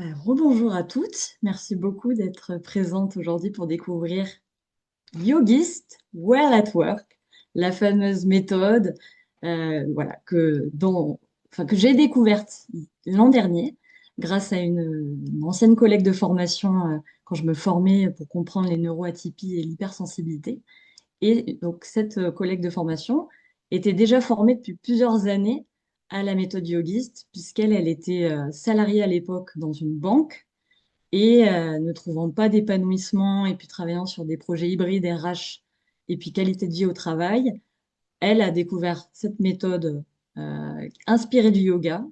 Rebonjour à toutes. Merci beaucoup d'être présente aujourd'hui pour découvrir Yogist Well at Work, la fameuse méthode voilà, que j'ai découverte l'an dernier grâce à une ancienne collègue de formation quand je me formais pour comprendre les neuroatypies et l'hypersensibilité. Et donc, cette collègue de formation était déjà formée depuis plusieurs années à la méthode yogiste, puisqu'elle était salariée à l'époque dans une banque et ne trouvant pas d'épanouissement et puis travaillant sur des projets hybrides RH et puis qualité de vie au travail, elle a découvert cette méthode inspirée du yoga,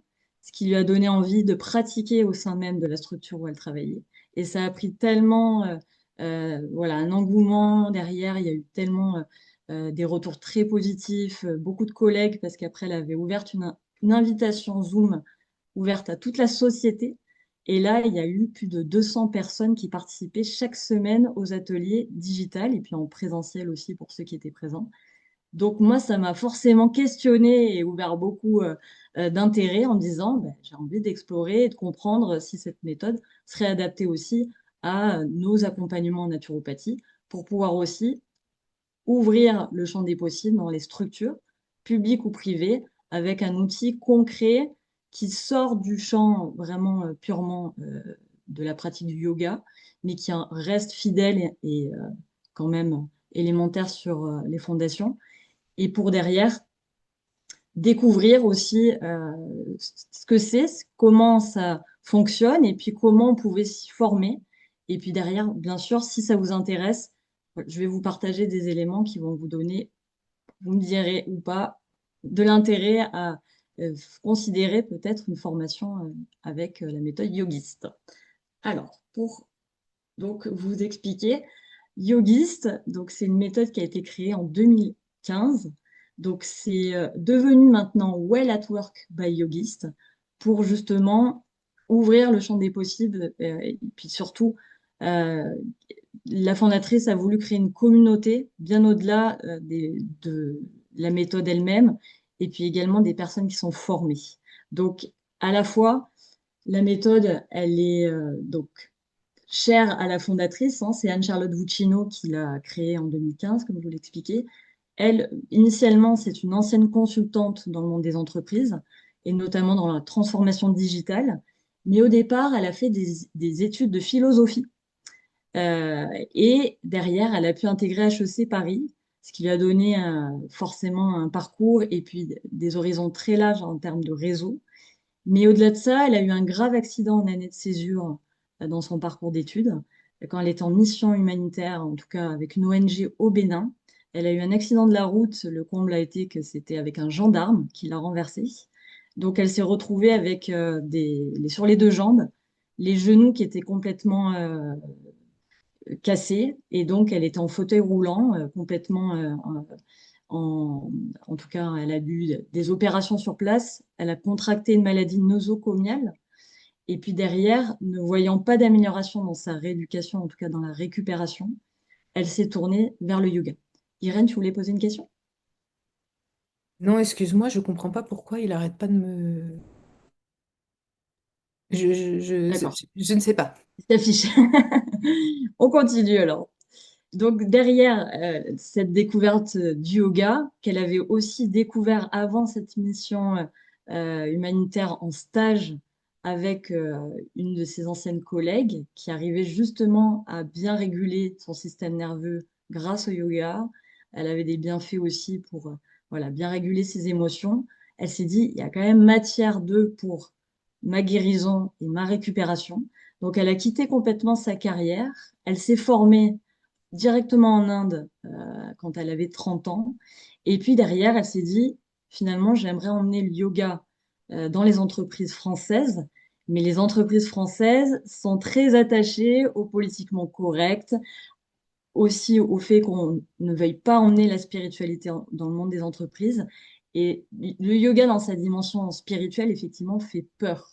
ce qui lui a donné envie de pratiquer au sein même de la structure où elle travaillait. Et ça a pris tellement, voilà, un engouement derrière. Il y a eu tellement des retours très positifs, beaucoup de collègues, parce qu'après, elle avait ouvert une invitation Zoom ouverte à toute la société. Et là, il y a eu plus de 200 personnes qui participaient chaque semaine aux ateliers digitales et puis en présentiel aussi pour ceux qui étaient présents. Donc moi, ça m'a forcément questionné et ouvert beaucoup d'intérêt en me disant, ben, j'ai envie d'explorer et de comprendre si cette méthode serait adaptée aussi à nos accompagnements en naturopathie pour pouvoir aussi ouvrir le champ des possibles dans les structures, publiques ou privées, avec un outil concret qui sort du champ vraiment purement de la pratique du yoga, mais qui reste fidèle et quand même élémentaire sur les fondations et pour derrière découvrir aussi ce que c'est, comment ça fonctionne et puis comment on pouvait s'y former. Et puis derrière, bien sûr, si ça vous intéresse, je vais vous partager des éléments qui vont vous donner, vous me direz ou pas, de l'intérêt à considérer peut-être une formation avec la méthode yogiste. Alors, pour donc vous expliquer, Yogist, donc c'est une méthode qui a été créée en 2015. Donc c'est devenu maintenant Well at Work by Yogist pour justement ouvrir le champ des possibles et puis surtout euh, la fondatrice a voulu créer une communauté bien au-delà de la méthode elle-même et puis également des personnes qui sont formées. Donc à la fois la méthode elle est donc chère à la fondatrice, hein, c'est Anne-Charlotte Vuccino qui l'a créée en 2015, comme je vous l'expliquais. Elle, initialement, c'est une ancienne consultante dans le monde des entreprises, et notamment dans la transformation digitale. Mais au départ, elle a fait des études de philosophie. Et derrière, elle a pu intégrer HEC Paris, ce qui lui a donné forcément un parcours et puis des horizons très larges en termes de réseau. Mais au-delà de ça, elle a eu un grave accident en année de césure dans son parcours d'études. Quand elle était en mission humanitaire, en tout cas avec une ONG au Bénin, elle a eu un accident de la route. Le comble a été que c'était avec un gendarme qui l'a renversée. Donc elle s'est retrouvée avec sur les deux jambes, les genoux qui étaient complètement cassés. Et donc elle était en fauteuil roulant, complètement en, en tout cas, elle a eu des opérations sur place. Elle a contracté une maladie nosocomiale. Et puis derrière, ne voyant pas d'amélioration dans sa rééducation, en tout cas dans la récupération, elle s'est tournée vers le yoga. Irène, tu voulais poser une question? Non, excuse-moi, je comprends pas pourquoi il arrête pas de me... D'accord, Je ne sais pas. il s'affiche. On continue alors. Donc derrière cette découverte du yoga, qu'elle avait aussi découvert avant cette mission humanitaire en stage avec une de ses anciennes collègues qui arrivait justement à bien réguler son système nerveux grâce au yoga. Elle avait des bienfaits aussi pour voilà, bien réguler ses émotions. Elle s'est dit, il y a quand même matière d'eux pour ma guérison et ma récupération. Donc elle a quitté complètement sa carrière. Elle s'est formée directement en Inde quand elle avait 30 ans. Et puis derrière, elle s'est dit, finalement, j'aimerais emmener le yoga dans les entreprises françaises. Mais les entreprises françaises sont très attachées au politiquement correct, aussi au fait qu'on ne veuille pas emmener la spiritualité dans le monde des entreprises. Et le yoga dans sa dimension spirituelle, effectivement, fait peur.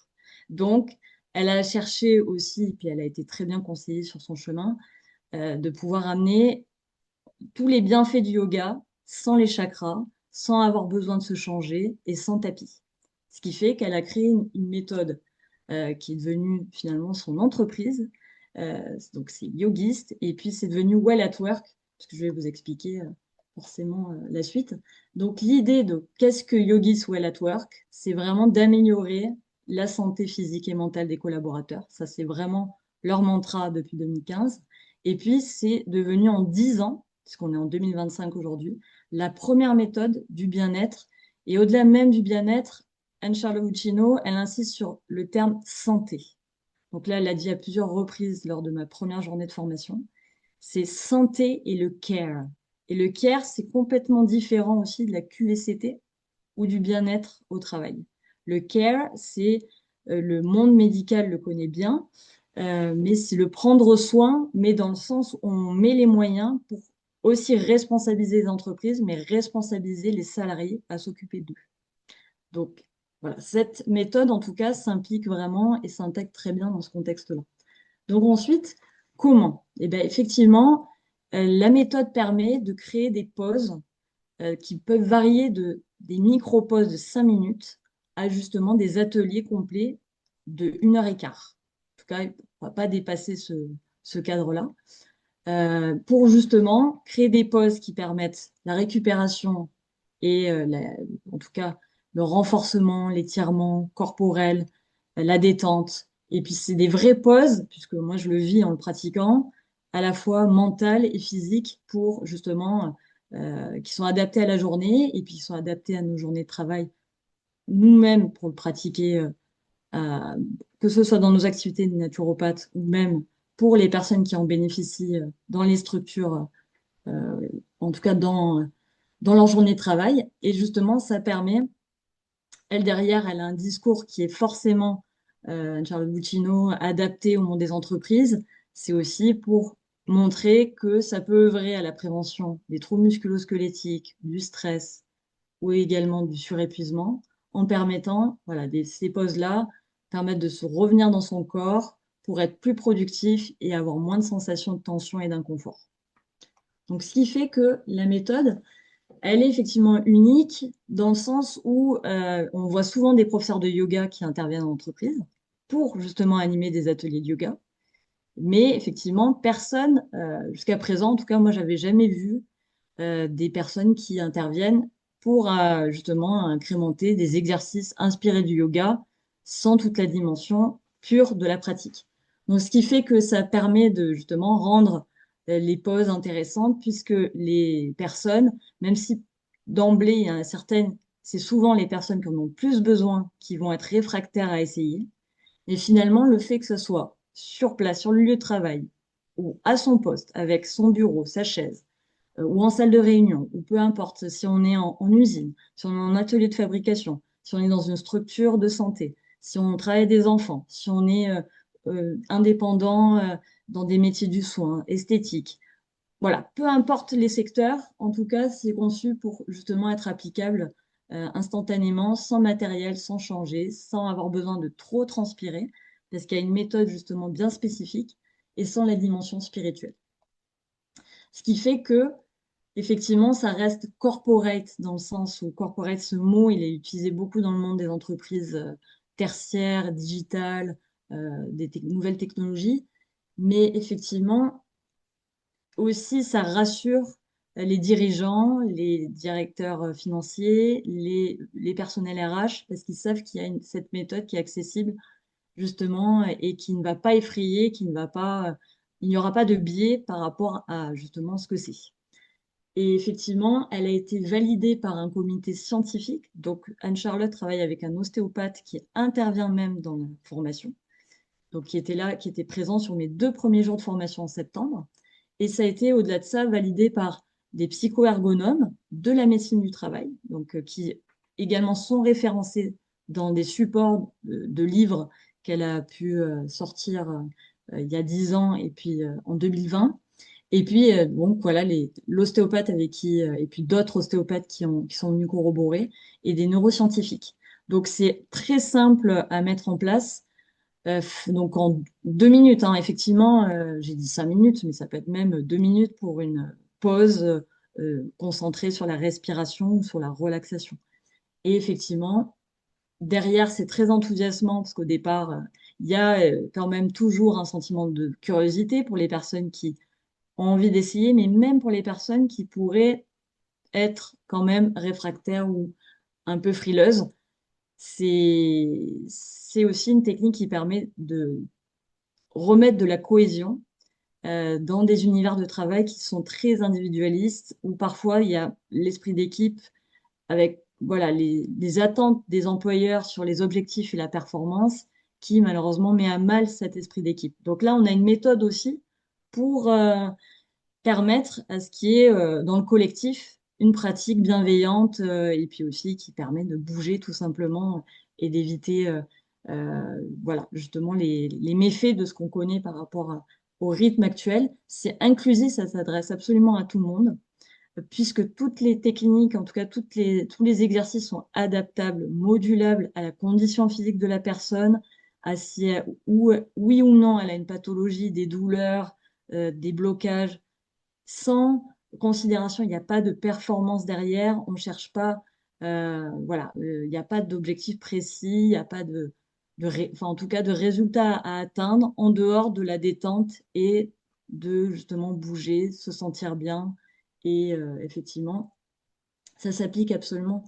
Donc, elle a cherché aussi, puis elle a été très bien conseillée sur son chemin, de pouvoir amener tous les bienfaits du yoga sans les chakras, sans avoir besoin de se changer et sans tapis. Ce qui fait qu'elle a créé une méthode. qui est devenu finalement son entreprise. Donc c'est Yogist, et puis c'est devenu Well at Work, parce que je vais vous expliquer forcément la suite. Donc l'idée de qu'est-ce que Yogist Well at Work, c'est vraiment d'améliorer la santé physique et mentale des collaborateurs. Ça, c'est vraiment leur mantra depuis 2015. Et puis, c'est devenu en 10 ans, puisqu'on est en 2025 aujourd'hui, la première méthode du bien-être. Et au-delà même du bien-être, Anne-Charlotte Guccino, elle insiste sur le terme santé. Donc là, elle l'a dit à plusieurs reprises lors de ma première journée de formation. C'est santé et le care. Et le care, c'est complètement différent aussi de la QVCT ou du bien-être au travail. Le care, c'est le monde médical le connaît bien, mais c'est le prendre soin, mais dans le sens où on met les moyens pour aussi responsabiliser les entreprises, mais responsabiliser les salariés à s'occuper d'eux. Donc, voilà, cette méthode, en tout cas, s'implique vraiment et s'intègre très bien dans ce contexte-là. Donc ensuite, comment? Eh bien, effectivement, la méthode permet de créer des pauses qui peuvent varier de des micro-pauses de 5 minutes à justement des ateliers complets de 1 heure et quart. En tout cas, on ne va pas dépasser ce cadre-là. Pour justement créer des pauses qui permettent la récupération et en tout cas le renforcement, l'étirement corporel, la détente. Et puis c'est des vraies pauses, puisque moi je le vis en le pratiquant, à la fois mentales et physiques pour justement qui sont adaptées à la journée et puis qui sont adaptées à nos journées de travail nous-mêmes pour le pratiquer à- que ce soit dans nos activités de naturopathe ou même pour les personnes qui en bénéficient dans les structures, en tout cas dans leur journée de travail. Et justement, ça permet, elle derrière, elle a un discours qui est forcément, Charlotte Buccino, adapté au monde des entreprises. C'est aussi pour montrer que ça peut œuvrer à la prévention des troubles musculo-squelettiques, du stress ou également du surépuisement, en permettant, voilà, ces pauses-là permettent de se revenir dans son corps pour être plus productif et avoir moins de sensations de tension et d'inconfort. Donc, ce qui fait que la méthode, elle est effectivement unique dans le sens où on voit souvent des professeurs de yoga qui interviennent en entreprise pour justement animer des ateliers de yoga. Mais effectivement, personne, jusqu'à présent, en tout cas, moi, j'avais jamais vu des personnes qui interviennent pour justement incrémenter des exercices inspirés du yoga sans toute la dimension pure de la pratique. Donc, ce qui fait que ça permet de justement rendre les pauses intéressantes puisque les personnes, même si d'emblée, il y en a certaines, c'est souvent les personnes qui en ont plus besoin qui vont être réfractaires à essayer. Et finalement, le fait que ce soit sur place, sur le lieu de travail, ou à son poste, avec son bureau, sa chaise, ou en salle de réunion, ou peu importe, si on est en usine, si on est en atelier de fabrication, si on est dans une structure de santé, si on travaille des enfants, si on est indépendant dans des métiers du soin, esthétique. Voilà, peu importe les secteurs, en tout cas, c'est conçu pour justement être applicable instantanément, sans matériel, sans changer, sans avoir besoin de trop transpirer, parce qu'il y a une méthode justement bien spécifique et sans la dimension spirituelle. Ce qui fait que effectivement, ça reste corporate dans le sens où corporate, ce mot, il est utilisé beaucoup dans le monde des entreprises tertiaires, digitales, des nouvelles technologies. Mais effectivement, aussi, ça rassure les dirigeants, les directeurs financiers, les personnels RH, parce qu'ils savent qu'il y a cette méthode qui est accessible justement et qui ne va pas effrayer, qui ne va pas, il n'y aura pas de biais par rapport à justement ce que c'est. Et effectivement, elle a été validée par un comité scientifique. Donc, Anne-Charlotte travaille avec un ostéopathe qui intervient même dans la formation. Donc, qui était là, qui était présent sur mes 2 premiers jours de formation en septembre. Et ça a été, au-delà de ça, validé par des psychoergonomes de la médecine du travail, donc qui également sont référencés dans des supports de livres qu'elle a pu sortir il y a 10 ans et puis en 2020. Et puis, donc voilà, l'ostéopathe avec qui, et puis d'autres ostéopathes qui sont venus corroborer, et des neuroscientifiques. Donc, c'est très simple à mettre en place. Donc, en 2 minutes, hein, effectivement, j'ai dit 5 minutes, mais ça peut être même 2 minutes pour une pause concentrée sur la respiration ou sur la relaxation. Et effectivement, derrière, c'est très enthousiasmant parce qu'au départ, il y a quand même toujours un sentiment de curiosité pour les personnes qui ont envie d'essayer, mais même pour les personnes qui pourraient être quand même réfractaires ou un peu frileuses. C'est aussi une technique qui permet de remettre de la cohésion dans des univers de travail qui sont très individualistes, où parfois il y a l'esprit d'équipe avec voilà, les attentes des employeurs sur les objectifs et la performance qui malheureusement met à mal cet esprit d'équipe. Donc là, on a une méthode aussi pour permettre à ce qui est dans le collectif une pratique bienveillante et puis aussi qui permet de bouger tout simplement et d'éviter voilà, justement les méfaits de ce qu'on connaît par rapport au rythme actuel. C'est inclusif, ça s'adresse absolument à tout le monde puisque toutes les techniques, en tout cas tous les exercices sont adaptables, modulables à la condition physique de la personne, à si oui ou non elle a une pathologie, des douleurs, des blocages, sans considération, il n'y a pas de performance derrière, on ne cherche pas, voilà, il n'y a pas d'objectif précis, il n'y a pas enfin, en tout cas de résultats à atteindre en dehors de la détente et de justement bouger, se sentir bien. Et effectivement, ça s'applique absolument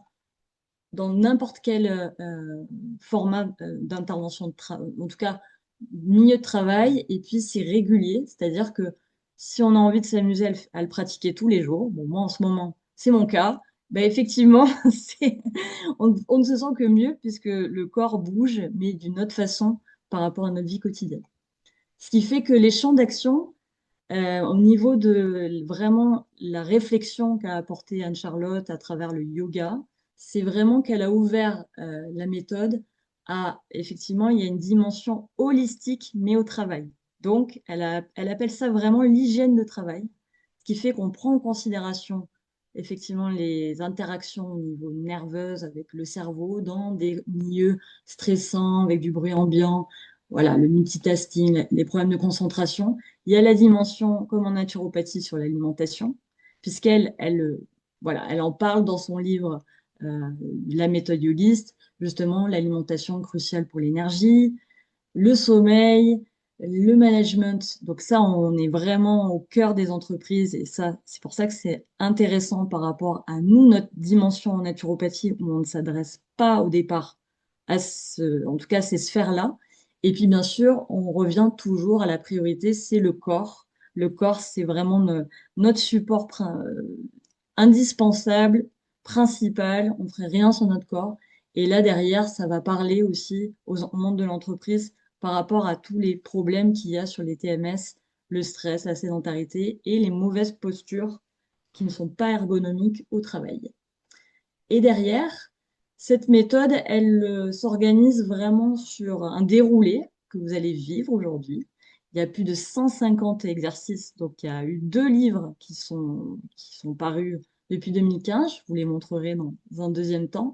dans n'importe quel format d'intervention, en tout cas milieu de travail, et puis c'est régulier, c'est-à-dire que si on a envie de s'amuser à le pratiquer tous les jours, bon, moi en ce moment, c'est mon cas, ben effectivement, on ne se sent que mieux puisque le corps bouge, mais d'une autre façon par rapport à notre vie quotidienne. Ce qui fait que les champs d'action, au niveau de vraiment la réflexion qu'a apportée Anne-Charlotte à travers le yoga, c'est vraiment qu'elle a ouvert la méthode à, effectivement, il y a une dimension holistique, mais au travail. Donc, elle appelle ça vraiment l'hygiène de travail, ce qui fait qu'on prend en considération effectivement les interactions au niveau nerveux avec le cerveau dans des milieux stressants, avec du bruit ambiant, voilà, le multitasking, les problèmes de concentration. Il y a la dimension, comme en naturopathie, sur l'alimentation, voilà, elle en parle dans son livre La méthode yogiste, justement, l'alimentation cruciale pour l'énergie, le sommeil, le management. Donc ça, on est vraiment au cœur des entreprises et ça, c'est pour ça que c'est intéressant par rapport à nous, notre dimension en naturopathie, où on ne s'adresse pas au départ en tout cas, ces sphères-là. Et puis, bien sûr, on revient toujours à la priorité, c'est le corps. Le corps, c'est vraiment notre support indispensable, principal. On ne ferait rien sans notre corps. Et là, derrière, ça va parler aussi au monde de l'entreprise par rapport à tous les problèmes qu'il y a sur les TMS, le stress, la sédentarité et les mauvaises postures qui ne sont pas ergonomiques au travail. Et derrière, cette méthode, elle s'organise vraiment sur un déroulé que vous allez vivre aujourd'hui. Il y a plus de 150 exercices, donc il y a eu 2 livres qui sont parus depuis 2015. Je vous les montrerai dans un deuxième temps.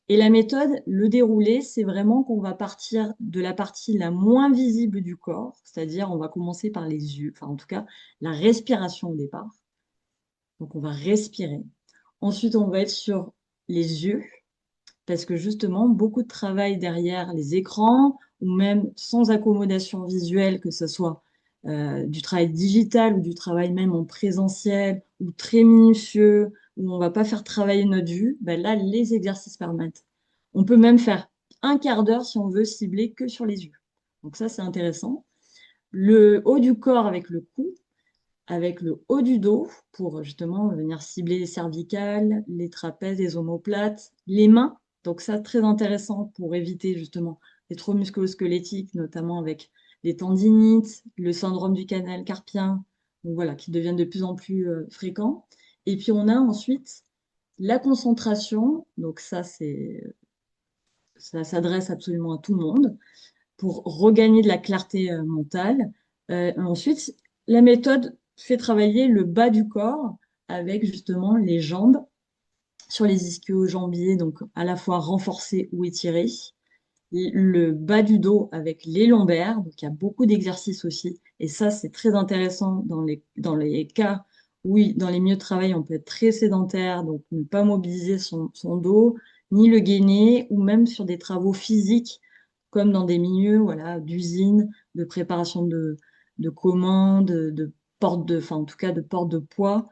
Et la méthode, le déroulé, c'est vraiment qu'on va partir de la partie la moins visible du corps, c'est-à-dire on va commencer par les yeux, enfin en tout cas la respiration au départ. Donc on va respirer. Ensuite, on va être sur les yeux, parce que justement, beaucoup de travail derrière les écrans, ou même sans accommodation visuelle, que ce soit du travail digital ou du travail même en présentiel, ou très minutieux, où on va pas faire travailler notre vue, ben là, les exercices permettent. On peut même faire un quart d'heure si on veut cibler que sur les yeux. Donc ça, c'est intéressant. Le haut du corps avec le cou, avec le haut du dos pour justement venir cibler les cervicales, les trapèzes, les omoplates, les mains. Donc ça, très intéressant pour éviter justement les troubles musculo-squelettiques, notamment avec les tendinites, le syndrome du canal carpien, donc voilà, qui deviennent de plus en plus fréquents. Et puis on a ensuite la concentration, donc ça s'adresse absolument à tout le monde pour regagner de la clarté mentale. Ensuite, la méthode fait travailler le bas du corps avec justement les jambes sur les ischio-jambiers, donc à la fois renforcés ou étirés. Le bas du dos avec les lombaires, donc il y a beaucoup d'exercices aussi. Et ça, c'est très intéressant dans les cas où, dans les milieux de travail, on peut être très sédentaire, donc ne pas mobiliser son dos. ni le gainer, ou même sur des travaux physiques, comme dans des milieux, voilà, d'usine, de préparation de commandes, de porte de, enfin, en tout cas, de porte de poids.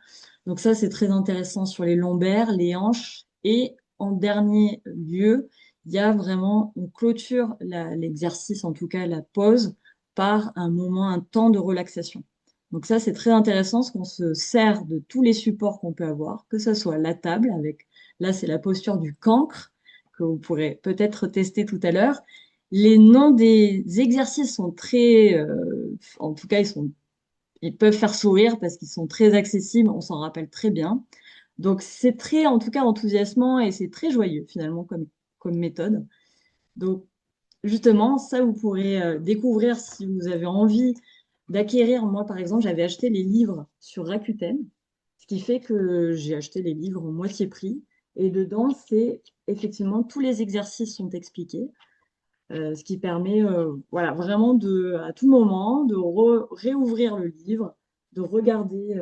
Donc ça, c'est très intéressant sur les lombaires, les hanches. Et en dernier lieu, il y a vraiment, on clôture l'exercice, en tout cas la pause, par un moment, un temps de relaxation. Donc ça, c'est très intéressant parce qu'on se sert de tous les supports qu'on peut avoir, que ce soit la table avec, là, c'est la posture du cancre que vous pourrez peut-être tester tout à l'heure. Les noms des exercices sont très, en tout cas, ils peuvent faire sourire parce qu'ils sont très accessibles, on s'en rappelle très bien. Donc c'est très, en tout cas, enthousiasmant et c'est très joyeux finalement comme méthode. Donc justement, ça, vous pourrez découvrir si vous avez envie d'acquérir. Moi, par exemple, j'avais acheté les livres sur Rakuten, ce qui fait que j'ai acheté les livres au moitié prix. Et dedans, c'est effectivement tous les exercices sont expliqués, ce qui permet, voilà, vraiment à tout moment, de réouvrir le livre, de regarder,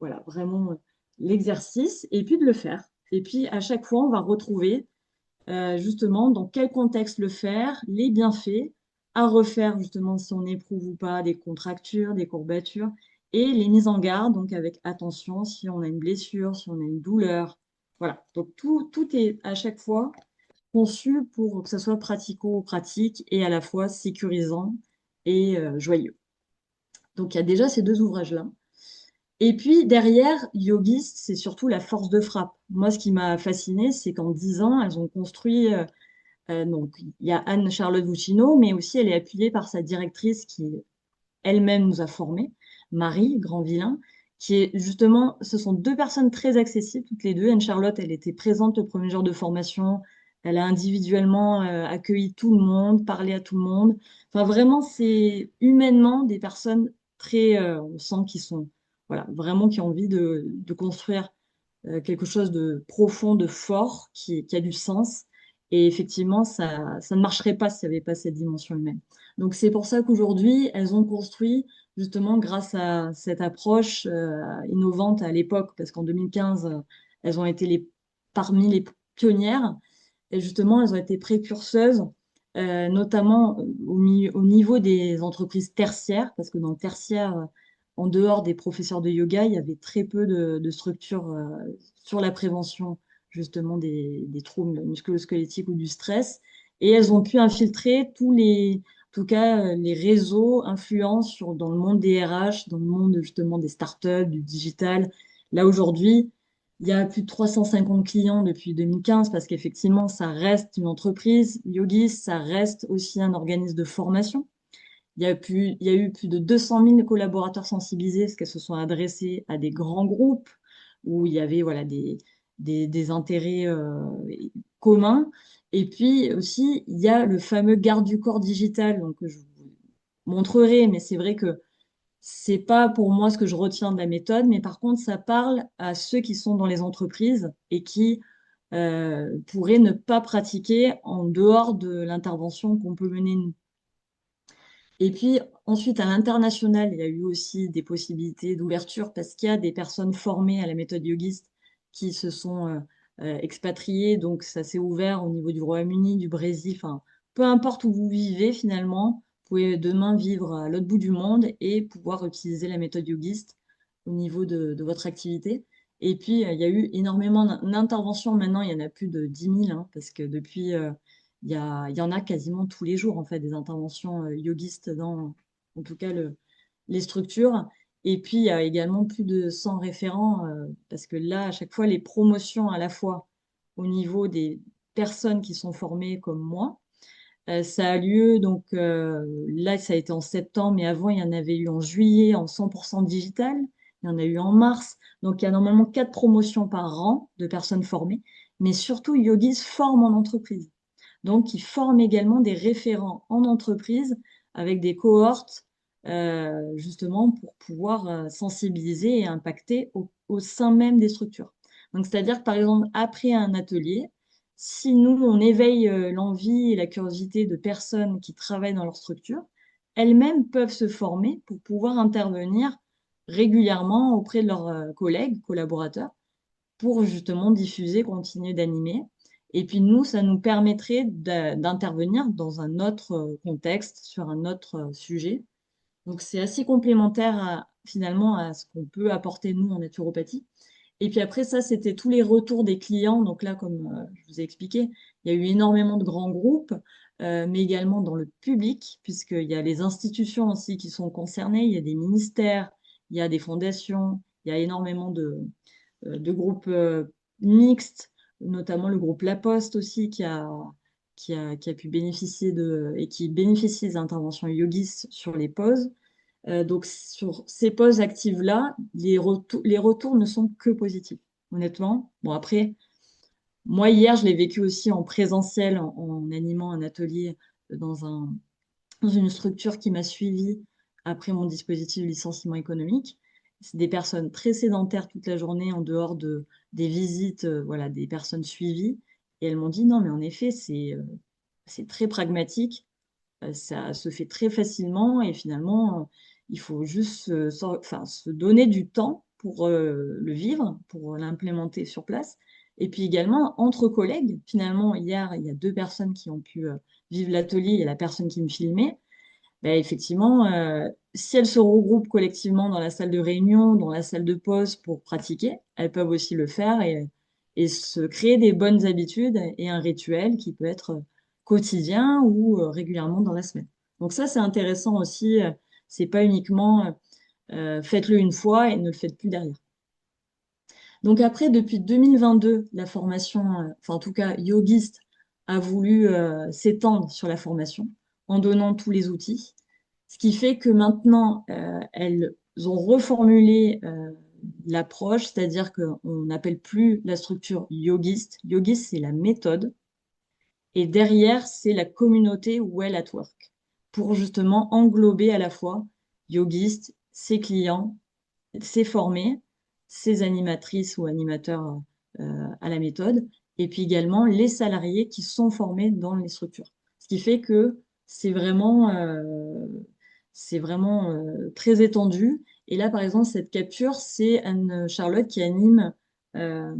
voilà, vraiment l'exercice et puis de le faire. Et puis à chaque fois, on va retrouver justement dans quel contexte le faire, les bienfaits, à refaire justement si on éprouve ou pas des contractures, des courbatures, et les mises en garde, donc avec attention si on a une blessure, si on a une douleur. Voilà, donc tout est à chaque fois conçu pour que ça soit pratico-pratique et à la fois sécurisant et joyeux. Donc il y a déjà ces deux ouvrages-là. Et puis derrière, Yogis, c'est surtout la force de frappe. Moi, ce qui m'a fasciné, c'est qu'en 10 ans, elles ont construit donc, il y a Anne-Charlotte Vucino, mais aussi elle est appuyée par sa directrice qui elle-même nous a formés, Marie Grandvillain, qui est justement, ce sont deux personnes très accessibles, toutes les deux. Anne-Charlotte, elle était présente le premier jour de formation, elle a individuellement accueilli tout le monde, parlé à tout le monde. Enfin, vraiment, c'est humainement des personnes très, on sent qu'ils sont, voilà, vraiment qui ont envie de construire quelque chose de profond, de fort, qui a du sens. Et effectivement, ça ne marcherait pas s'il n'y avait pas cette dimension humaine. Donc c'est pour ça qu'aujourd'hui, elles ont construit, justement grâce à cette approche innovante à l'époque, parce qu'en 2015, elles ont été parmi les pionnières, et justement, elles ont été précurseuses, notamment au niveau des entreprises tertiaires, parce que dans le tertiaire, en dehors des professeurs de yoga, il y avait très peu de structures sur la prévention justement des troubles musculo-squelettiques ou du stress. Et elles ont pu infiltrer en tout cas, les réseaux influents dans le monde des RH, dans le monde justement des startups, du digital. Là aujourd'hui, il y a plus de 350 clients depuis 2015 parce qu'effectivement, ça reste une entreprise. Yogis, ça reste aussi un organisme de formation. Il y a eu plus de 200 000 collaborateurs sensibilisés parce qu'elles se sont adressées à des grands groupes où il y avait voilà, des intérêts communs. Et puis aussi, il y a le fameux garde du corps digital, donc, que je vous montrerai, mais c'est vrai que c'est pas pour moi ce que je retiens de la méthode, mais par contre, ça parle à ceux qui sont dans les entreprises et qui pourraient ne pas pratiquer en dehors de l'intervention qu'on peut mener nous. Et puis ensuite, à l'international, il y a eu aussi des possibilités d'ouverture parce qu'il y a des personnes formées à la méthode yogiste qui se sont expatriées. Donc ça s'est ouvert au niveau du Royaume-Uni, du Brésil, enfin, peu importe où vous vivez finalement, vous pouvez demain vivre à l'autre bout du monde et pouvoir utiliser la méthode yogiste au niveau de votre activité. Et puis, il y a eu énormément d'interventions. Maintenant, il y en a plus de 10 000 hein, parce que depuis il y en a quasiment tous les jours, en fait, des interventions yogistes dans, en tout cas, les structures. Et puis, il y a également plus de 100 référents, parce que là, à chaque fois, les promotions, à la fois au niveau des personnes qui sont formées comme moi, ça a lieu, donc là, ça a été en septembre, mais avant, il y en avait eu en juillet, en 100% digital. Il y en a eu en mars. Donc, il y a normalement 4 promotions par an de personnes formées. Mais surtout, Yogis forme en entreprise. Donc, ils forment également des référents en entreprise avec des cohortes, justement, pour pouvoir sensibiliser et impacter au sein même des structures. Donc, c'est-à-dire que, par exemple, après un atelier, si nous, on éveille l'envie et la curiosité de personnes qui travaillent dans leur structure, elles-mêmes peuvent se former pour pouvoir intervenir régulièrement auprès de leurs collègues, collaborateurs, pour justement diffuser, continuer d'animer. Et puis nous, ça nous permettrait d'intervenir dans un autre contexte, sur un autre sujet. Donc c'est assez complémentaire finalement à ce qu'on peut apporter nous en naturopathie. Et puis après ça, c'était tous les retours des clients. Donc là, comme je vous ai expliqué, il y a eu énormément de grands groupes, mais également dans le public, puisqu'il y a les institutions aussi qui sont concernées, il y a des ministères, il y a des fondations, il y a énormément de groupes mixtes, notamment le groupe La Poste aussi qui a pu bénéficier et qui bénéficie des interventions yogis sur les pauses. Donc, sur ces pauses actives-là, les retours ne sont que positifs, honnêtement. Bon, après, moi, hier, je l'ai vécu aussi en présentiel, en animant un atelier dans dans une structure qui m'a suivi après mon dispositif de licenciement économique. C'est des personnes très sédentaires toute la journée en dehors des visites, voilà, des personnes suivies. Et elles m'ont dit, non, mais en effet, c'est très pragmatique. Ça se fait très facilement et finalement, il faut juste enfin, se donner du temps pour le vivre, pour l'implémenter sur place. Et puis également, entre collègues, finalement, hier, il y a deux personnes qui ont pu vivre l'atelier et la personne qui me filmait. Ben, effectivement, si elles se regroupent collectivement dans la salle de réunion, dans la salle de pause pour pratiquer, elles peuvent aussi le faire et se créer des bonnes habitudes et un rituel qui peut être quotidien ou régulièrement dans la semaine. Donc ça, c'est intéressant aussi. C'est pas uniquement faites-le une fois et ne le faites plus derrière. Donc après, depuis 2022, la formation, enfin en tout cas, Yogist a voulu s'étendre sur la formation en donnant tous les outils. Ce qui fait que maintenant, elles ont reformulé l'approche, c'est-à-dire qu'on n'appelle plus la structure yogiste. Yogiste, c'est la méthode. Et derrière, c'est la communauté Well at Work, pour justement englober à la fois yogiste, ses clients, ses formés, ses animatrices ou animateurs à la méthode, et puis également les salariés qui sont formés dans les structures. Ce qui fait que c'est vraiment très étendu. Et là, par exemple, cette capture, c'est Anne-Charlotte qui anime, euh,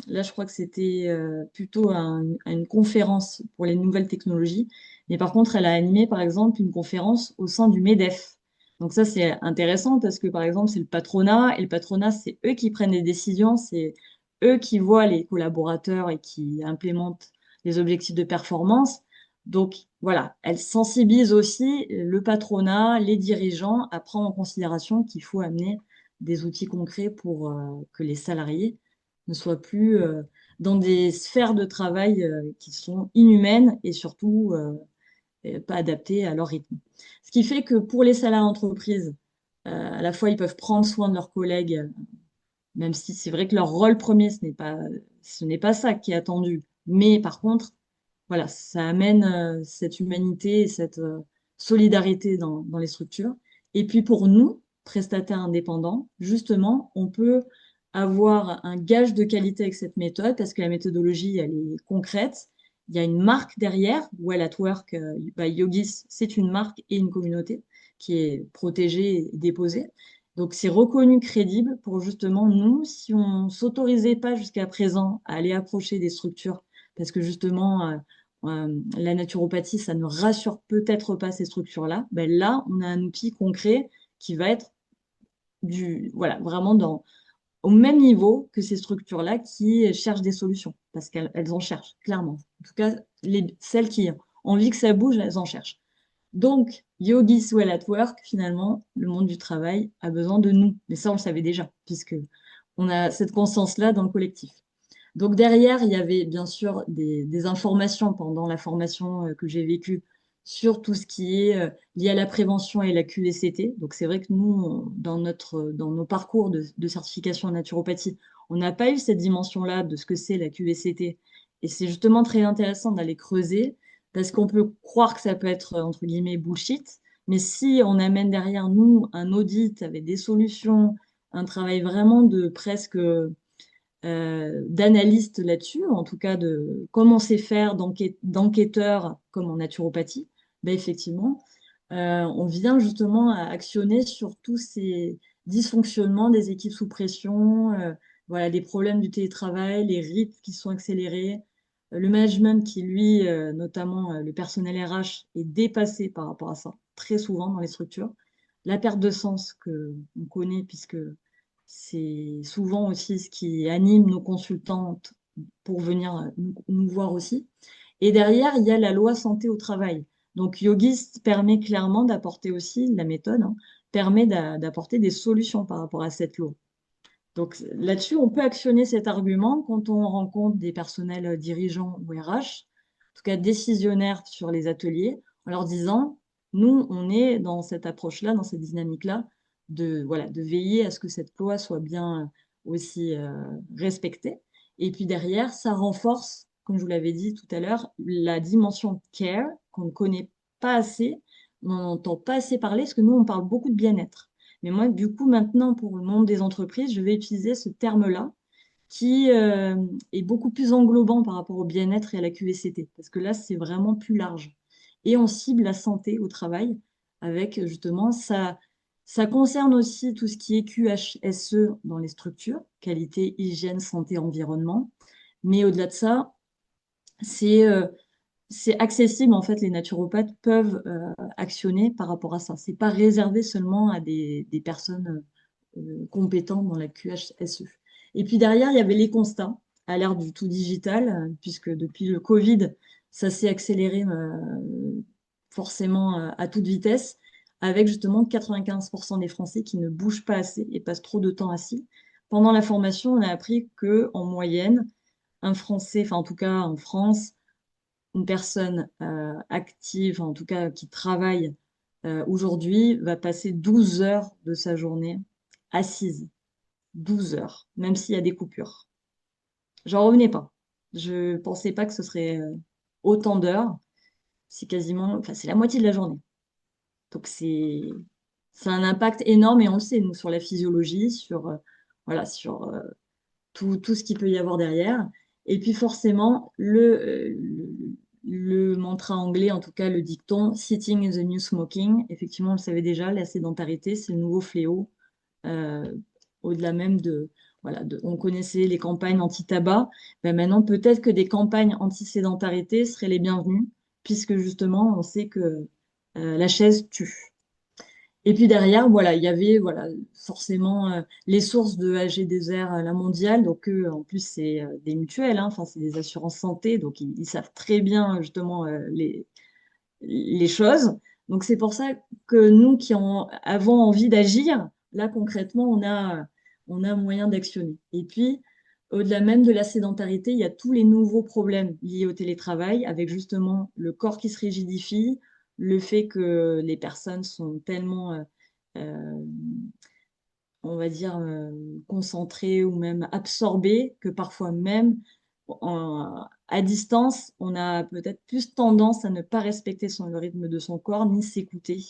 là, je crois que c'était plutôt à une conférence pour les nouvelles technologies. Mais par contre, elle a animé, par exemple, une conférence au sein du MEDEF. Donc ça, c'est intéressant parce que, par exemple, c'est le patronat, et le patronat, c'est eux qui prennent les décisions, c'est eux qui voient les collaborateurs et qui implémentent les objectifs de performance. Donc voilà, elle sensibilise aussi le patronat, les dirigeants à prendre en considération qu'il faut amener des outils concrets pour que les salariés ne soient plus dans des sphères de travail qui sont inhumaines et surtout pas adaptées à leur rythme. Ce qui fait que pour les salariés d'entreprise, à la fois ils peuvent prendre soin de leurs collègues, même si c'est vrai que leur rôle premier, ce n'est pas ça qui est attendu. Mais par contre, voilà, ça amène cette humanité et cette solidarité dans les structures. Et puis pour nous, prestataires indépendants, justement, on peut avoir un gage de qualité avec cette méthode parce que la méthodologie, elle est concrète. Il y a une marque derrière. Well at Work by Yogis, c'est une marque et une communauté qui est protégée et déposée. Donc c'est reconnu crédible pour justement nous, si on s'autorisait pas jusqu'à présent à aller approcher des structures, parce que justement la naturopathie, ça ne rassure peut-être pas ces structures-là. Ben là, on a un outil concret qui va être voilà, vraiment au même niveau que ces structures-là qui cherchent des solutions, parce qu'elles en cherchent, clairement. En tout cas, celles qui ont envie que ça bouge, elles en cherchent. Donc, Yogis Well at Work, finalement, le monde du travail a besoin de nous. Mais ça, on le savait déjà, puisque on a cette conscience-là dans le collectif. Donc derrière, il y avait bien sûr des informations pendant la formation que j'ai vécue sur tout ce qui est lié à la prévention et la QVCT. Donc c'est vrai que nous, dans nos parcours de certification en naturopathie, on n'a pas eu cette dimension-là de ce que c'est la QVCT. Et c'est justement très intéressant d'aller creuser parce qu'on peut croire que ça peut être, entre guillemets, bullshit. Mais si on amène derrière nous un audit avec des solutions, un travail vraiment de presque d'analystes là-dessus, en tout cas de comment c'est faire d'enquêteurs comme en naturopathie, ben effectivement, on vient justement à actionner sur tous ces dysfonctionnements des équipes sous pression, voilà, les problèmes du télétravail, les rythmes qui sont accélérés. Le management qui, lui, notamment le personnel RH, est dépassé par rapport à ça, très souvent dans les structures. La perte de sens que on connaît, puisque c'est souvent aussi ce qui anime nos consultantes pour venir nous voir aussi. Et derrière, il y a la loi santé au travail. Donc, Yogist permet clairement d'apporter aussi, la méthode, hein, permet d'apporter des solutions par rapport à cette loi. Donc là-dessus, on peut actionner cet argument quand on rencontre des personnels dirigeants ou RH, en tout cas décisionnaires sur les ateliers, en leur disant, nous, on est dans cette approche-là, dans cette dynamique-là, de, voilà, de veiller à ce que cette loi soit bien aussi respectée. Et puis derrière, ça renforce, comme je vous l'avais dit tout à l'heure, la dimension care qu'on ne connaît pas assez, on n'en entend pas assez parler, parce que nous, on parle beaucoup de bien-être. Mais moi, du coup, maintenant, pour le monde des entreprises, je vais utiliser ce terme-là qui est beaucoup plus englobant par rapport au bien-être et à la QVCT, parce que là, c'est vraiment plus large. Et on cible la santé au travail avec justement ça concerne aussi tout ce qui est QHSE dans les structures, qualité, hygiène, santé, environnement. Mais au-delà de ça, c'est c'est accessible, en fait, les naturopathes peuvent actionner par rapport à ça. C'est pas réservé seulement à des personnes compétentes dans la QHSE. Et puis derrière, il y avait les constats à l'ère du tout digital, puisque depuis le Covid, ça s'est accéléré forcément à toute vitesse, avec justement 95% des Français qui ne bougent pas assez et passent trop de temps assis. Pendant la formation, on a appris que en moyenne, un Français, enfin en tout cas en France, une personne active, en tout cas qui travaille aujourd'hui, va passer 12 heures de sa journée assise. 12 heures, même s'il y a des coupures. J'en revenais pas. Je pensais pas que ce serait autant d'heures. C'est quasiment, enfin, c'est la moitié de la journée. Donc c'est un impact énorme et on le sait, nous, sur la physiologie, sur, voilà, sur tout ce qu'il peut y avoir derrière. Et puis forcément, le mantra anglais, en tout cas le dicton, Sitting is the new smoking, effectivement, on le savait déjà, la sédentarité, c'est le nouveau fléau, euh, au-delà même de, voilà, on connaissait les campagnes anti-tabac, ben maintenant peut-être que des campagnes anti-sédentarité seraient les bienvenues, puisque justement, on sait que la chaise tue. Et puis derrière, voilà, il y avait voilà, forcément les sources de AG2R, la mondiale. Donc, eux, en plus, c'est des mutuelles, hein, enfin, c'est des assurances santé. Donc, ils savent très bien, justement, les choses. Donc, c'est pour ça que nous qui avons envie d'agir, là, concrètement, on a moyen d'actionner. Et puis, au-delà même de la sédentarité, il y a tous les nouveaux problèmes liés au télétravail, avec justement le corps qui se rigidifie, le fait que les personnes sont tellement, euh, on va dire, concentrées ou même absorbées, que parfois même à distance, on a peut-être plus tendance à ne pas respecter le rythme de son corps, ni s'écouter,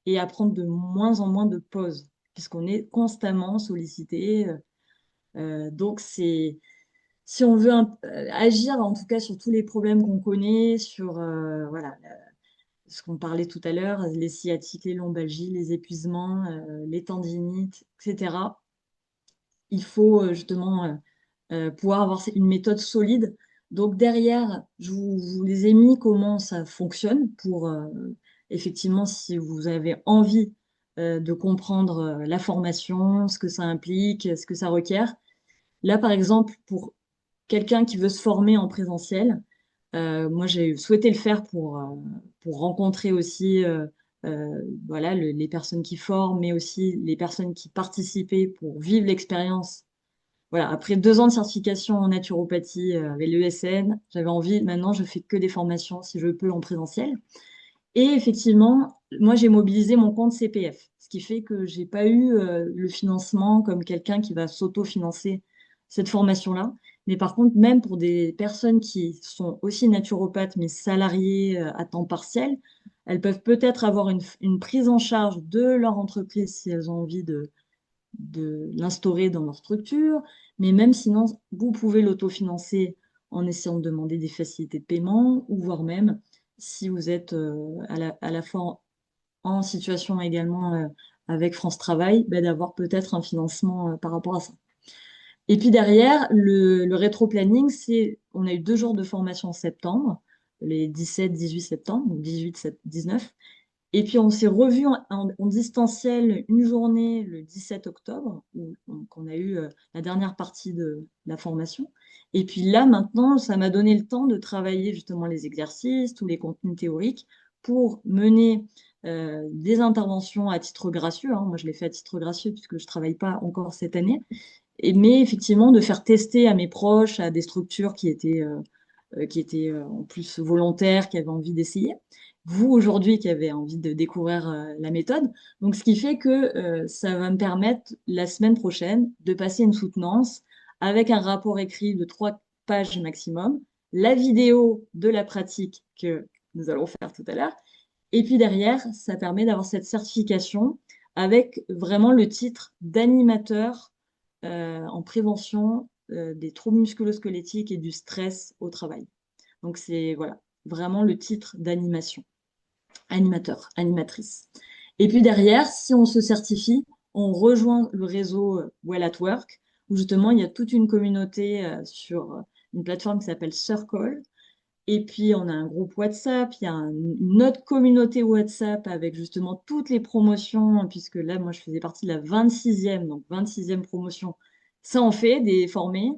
et à prendre de moins en moins de pauses, puisqu'on est constamment sollicité. Donc, si on veut agir, en tout cas, sur tous les problèmes qu'on connaît, sur voilà, ce qu'on parlait tout à l'heure, les sciatiques, les lombalgies, les épuisements, les tendinites, etc., il faut justement pouvoir avoir une méthode solide. Donc derrière, vous les ai mis comment ça fonctionne pour effectivement si vous avez envie de comprendre la formation, ce que ça implique, ce que ça requiert. Là, par exemple, pour quelqu'un qui veut se former en présentiel, moi, j'ai souhaité le faire pour rencontrer aussi voilà, les personnes qui forment, mais aussi les personnes qui participaient pour vivre l'expérience. Voilà, après 2 ans de certification en naturopathie avec l'ESN, j'avais envie, maintenant je fais que des formations si je peux en présentiel. Et effectivement, moi j'ai mobilisé mon compte CPF, ce qui fait que j'ai pas eu le financement comme quelqu'un qui va s'auto-financer cette formation-là. Mais par contre, même pour des personnes qui sont aussi naturopathes mais salariées à temps partiel, elles peuvent peut-être avoir une prise en charge de leur entreprise si elles ont envie de l'instaurer dans leur structure. Mais même sinon, vous pouvez l'autofinancer en essayant de demander des facilités de paiement ou voire même si vous êtes à la fois en situation également avec France Travail, ben, d'avoir peut-être un financement par rapport à ça. Et puis derrière, le rétro-planning, c'est on a eu 2 jours de formation en septembre, les 17-18 septembre, donc 18-19. Et puis on s'est revu en distanciel une journée le 17 octobre, où donc, on a eu la dernière partie de la formation. Et puis là, maintenant, ça m'a donné le temps de travailler justement les exercices, tous les contenus théoriques, pour mener des interventions à titre gracieux, hein. Moi, je l'ai fait à titre gracieux puisque je travaille pas encore cette année. Mais effectivement, de faire tester à mes proches, à des structures qui étaient en plus volontaires, qui avaient envie d'essayer. Vous, aujourd'hui, qui avez envie de découvrir la méthode. Donc, ce qui fait que ça va me permettre, la semaine prochaine, de passer une soutenance avec un rapport écrit de 3 pages maximum, la vidéo de la pratique que nous allons faire tout à l'heure. Et puis derrière, ça permet d'avoir cette certification avec vraiment le titre d'animateur en prévention des troubles musculo-squelettiques et du stress au travail. Donc c'est voilà, vraiment le titre d'animation, animateur, animatrice. Et puis derrière, si on se certifie, on rejoint le réseau Well at Work, où justement il y a toute une communauté sur une plateforme qui s'appelle Circle. Et puis on a un groupe WhatsApp, il y a une autre communauté WhatsApp avec justement toutes les promotions, puisque là, moi, je faisais partie de la 26e, donc 26e promotion. Ça en fait des formés,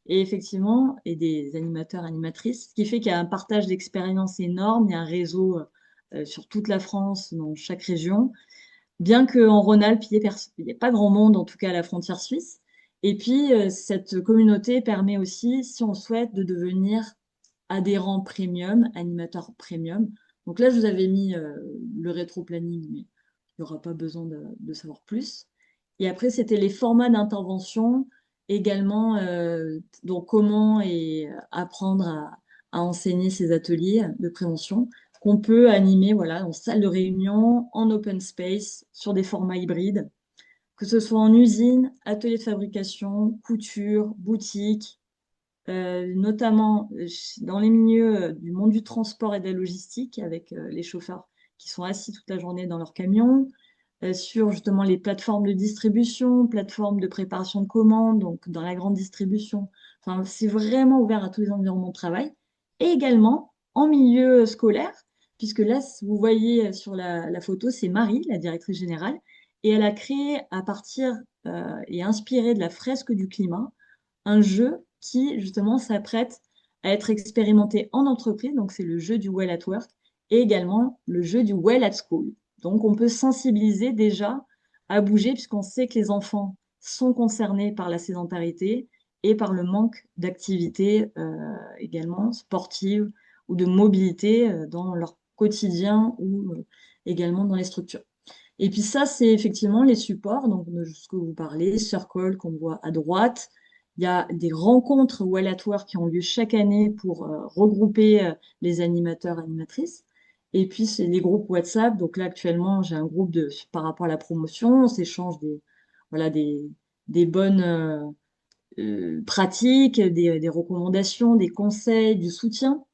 et effectivement, et des animateurs, animatrices, ce qui fait qu'il y a un partage d'expériences énorme, il y a un réseau sur toute la France, dans chaque région, bien qu'en Rhône-Alpes, il n'y ait pas grand monde, en tout cas à la frontière suisse. Et puis, cette communauté permet aussi, si on souhaite, de devenir adhérent premium, animateur premium. Donc là, je vous avais mis le rétro-planning, mais il n'y aura pas besoin de savoir plus. Et après, c'était les formats d'intervention, également, donc comment apprendre à enseigner ces ateliers de prévention qu'on peut animer voilà, en salle de réunion, en open space, sur des formats hybrides, que ce soit en usine, atelier de fabrication, couture, boutique, notamment dans les milieux du monde du transport et de la logistique, avec les chauffeurs qui sont assis toute la journée dans leur camion, sur justement les plateformes de distribution, plateformes de préparation de commandes, donc dans la grande distribution. Enfin, c'est vraiment ouvert à tous les environnements de travail. Et également en milieu scolaire, puisque là, vous voyez sur la photo, c'est Marie, la directrice générale, et elle a créé à partir et inspiré de la fresque du climat un jeu qui justement s'apprête à être expérimenté en entreprise. Donc c'est le jeu du Well at Work et également le jeu du Well at School. Donc on peut sensibiliser déjà à bouger puisqu'on sait que les enfants sont concernés par la sédentarité et par le manque d'activité également sportive ou de mobilité dans leur quotidien ou également dans les structures. Et puis ça, c'est effectivement les supports, donc de ce que vous parlez, Circle qu'on voit à droite. Il y a des rencontres Well at Work qui ont lieu chaque année pour regrouper les animateurs, animatrices. Et puis c'est les groupes WhatsApp. Donc là, actuellement, j'ai un groupe par rapport à la promotion. On s'échange voilà, des bonnes pratiques, des recommandations, des conseils, du soutien.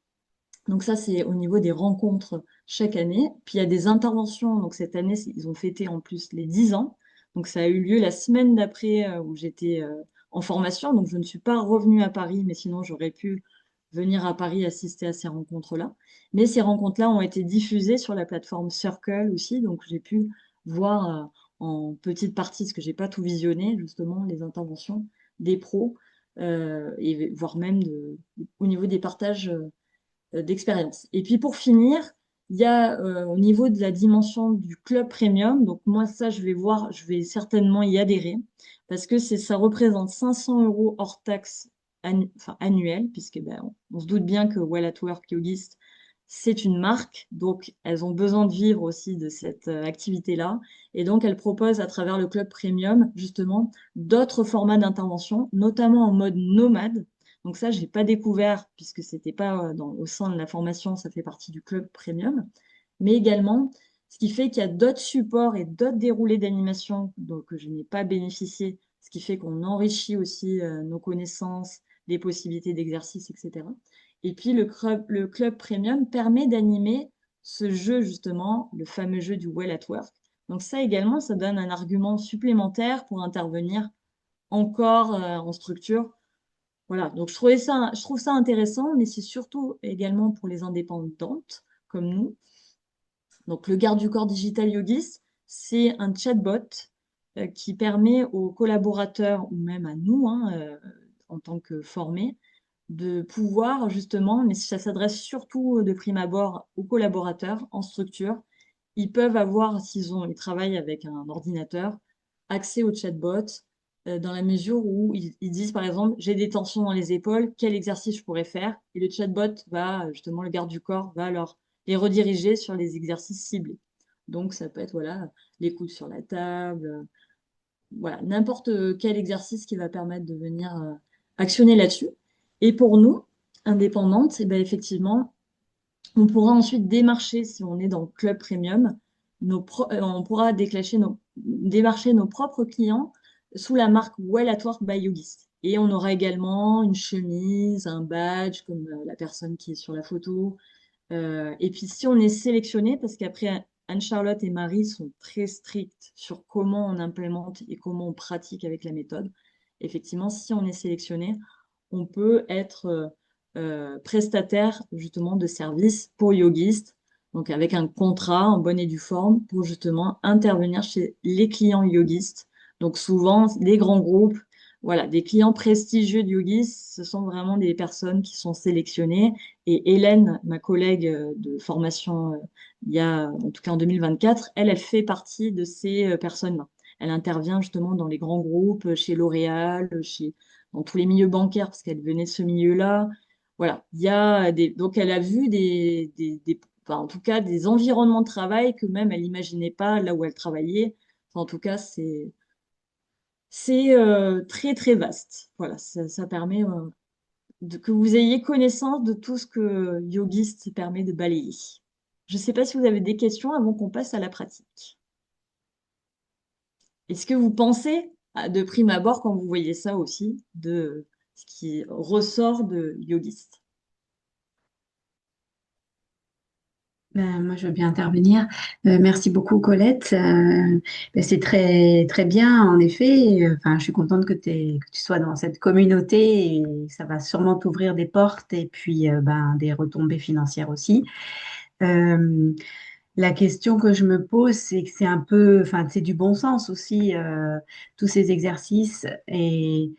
Donc ça, c'est au niveau des rencontres chaque année. Puis il y a des interventions. Donc cette année, ils ont fêté en plus les 10 ans. Donc ça a eu lieu la semaine d'après où j'étais en formation. Donc je ne suis pas revenue à Paris, mais sinon j'aurais pu venir à Paris assister à ces rencontres-là. Mais ces rencontres-là ont été diffusées sur la plateforme Circle aussi. Donc j'ai pu voir en petite partie, parce que j'ai pas tout visionné, justement, les interventions des pros et voire même au niveau des partages d'expérience. Et puis pour finir, il y a au niveau de la dimension du club premium, donc moi ça je vais voir, je vais certainement y adhérer parce que ça représente 500 euros hors taxe enfin, annuel, puisque ben, on se doute bien que Well at Work Yogist, c'est une marque, donc elles ont besoin de vivre aussi de cette activité-là. Et donc elles proposent à travers le club premium justement d'autres formats d'intervention, notamment en mode nomade. Donc ça, j'ai pas découvert puisque c'était pas au sein de la formation, ça fait partie du club premium. Mais également, ce qui fait qu'il y a d'autres supports et d'autres déroulés d'animation dont que je n'ai pas bénéficié, ce qui fait qu'on enrichit aussi nos connaissances, des possibilités d'exercice, etc. Et puis le club premium permet d'animer ce jeu justement, le fameux jeu du Well at Work. Donc ça également, ça donne un argument supplémentaire pour intervenir encore en structure Voilà, donc je trouve ça intéressant, mais c'est surtout également pour les indépendantes comme nous. Donc, le garde du corps digital Yogis, c'est un chatbot qui permet aux collaborateurs ou même à nous, hein, en tant que formés, de pouvoir justement, mais ça s'adresse surtout de prime abord aux collaborateurs en structure. Ils peuvent avoir, ils travaillent avec un ordinateur, accès au chatbot dans la mesure où ils disent par exemple, j'ai des tensions dans les épaules, quel exercice je pourrais faire? Et le chatbot va, justement, le garde du corps va leur les rediriger sur les exercices ciblés. Donc ça peut être voilà, les coudes sur la table, voilà, n'importe quel exercice qui va permettre de venir actionner là-dessus. Et pour nous, indépendantes, eh ben, effectivement, on pourra ensuite démarcher, si on est dans le club premium, on pourra démarcher nos propres clients sous la marque Well at Work by Yogis. Et on aura également une chemise, un badge, comme la personne qui est sur la photo. Et puis si on est sélectionné, parce qu'après Anne-Charlotte et Marie sont très strictes sur comment on implémente et comment on pratique avec la méthode, effectivement, si on est sélectionné, on peut être prestataire justement de services pour yogistes, donc avec un contrat en bonne et due forme pour justement intervenir chez les clients yogistes. Donc souvent, les grands groupes, voilà, des clients prestigieux de yogis, ce sont vraiment des personnes qui sont sélectionnées. Et Hélène, ma collègue de formation, il y a, en tout cas en 2024, elle fait partie de ces personnes-là. Elle intervient justement dans les grands groupes, chez L'Oréal, dans tous les milieux bancaires, parce qu'elle venait de ce milieu-là. Voilà, donc elle a vu enfin, en tout cas, des environnements de travail que même elle n'imaginait pas là où elle travaillait. Enfin, en tout cas, c'est très très vaste. Voilà, ça permet que vous ayez connaissance de tout ce que Yogist permet de balayer. Je ne sais pas si vous avez des questions avant qu'on passe à la pratique. Est-ce que vous pensez, de prime abord, quand vous voyez ça aussi, de ce qui ressort de Yogist? Moi, je veux bien intervenir. Merci beaucoup, Colette. C'est très, très bien, en effet. Enfin, je suis contente que tu sois dans cette communauté et ça va sûrement t'ouvrir des portes et puis des retombées financières aussi. Euh, la question que je me pose, c'est que c'est un peu, enfin, c'est du bon sens aussi, tous ces exercices. Et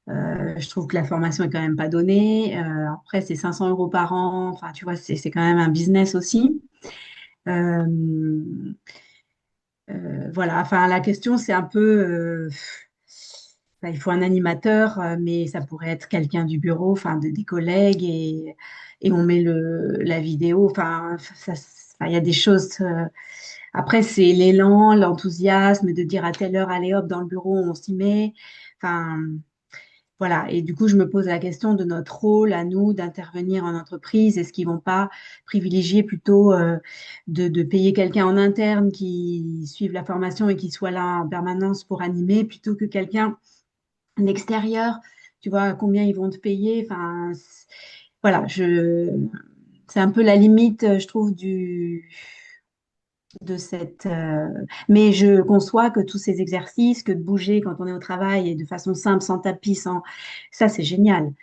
je trouve que la formation est quand même pas donnée. Après, c'est 500 euros par an. Enfin, tu vois, c'est quand même un business aussi. Euh, voilà, enfin, la question, c'est un peu, enfin, il faut un animateur, mais ça pourrait être quelqu'un du bureau, enfin, des collègues, et on met la vidéo. Enfin, enfin, il y a des choses. Après, c'est l'élan, l'enthousiasme de dire à telle heure, allez hop, dans le bureau, on s'y met. Enfin, voilà, et du coup, je me pose la question de notre rôle à nous d'intervenir en entreprise. Est-ce qu'ils vont pas privilégier plutôt de payer quelqu'un en interne qui suive la formation et qui soit là en permanence pour animer plutôt que quelqu'un d'extérieur? Tu vois, combien ils vont te payer? Enfin, voilà, c'est un peu la limite, je trouve, de cette. Mais je conçois que tous ces exercices, que de bouger quand on est au travail et de façon simple, sans tapis, sans. Ça, c'est génial.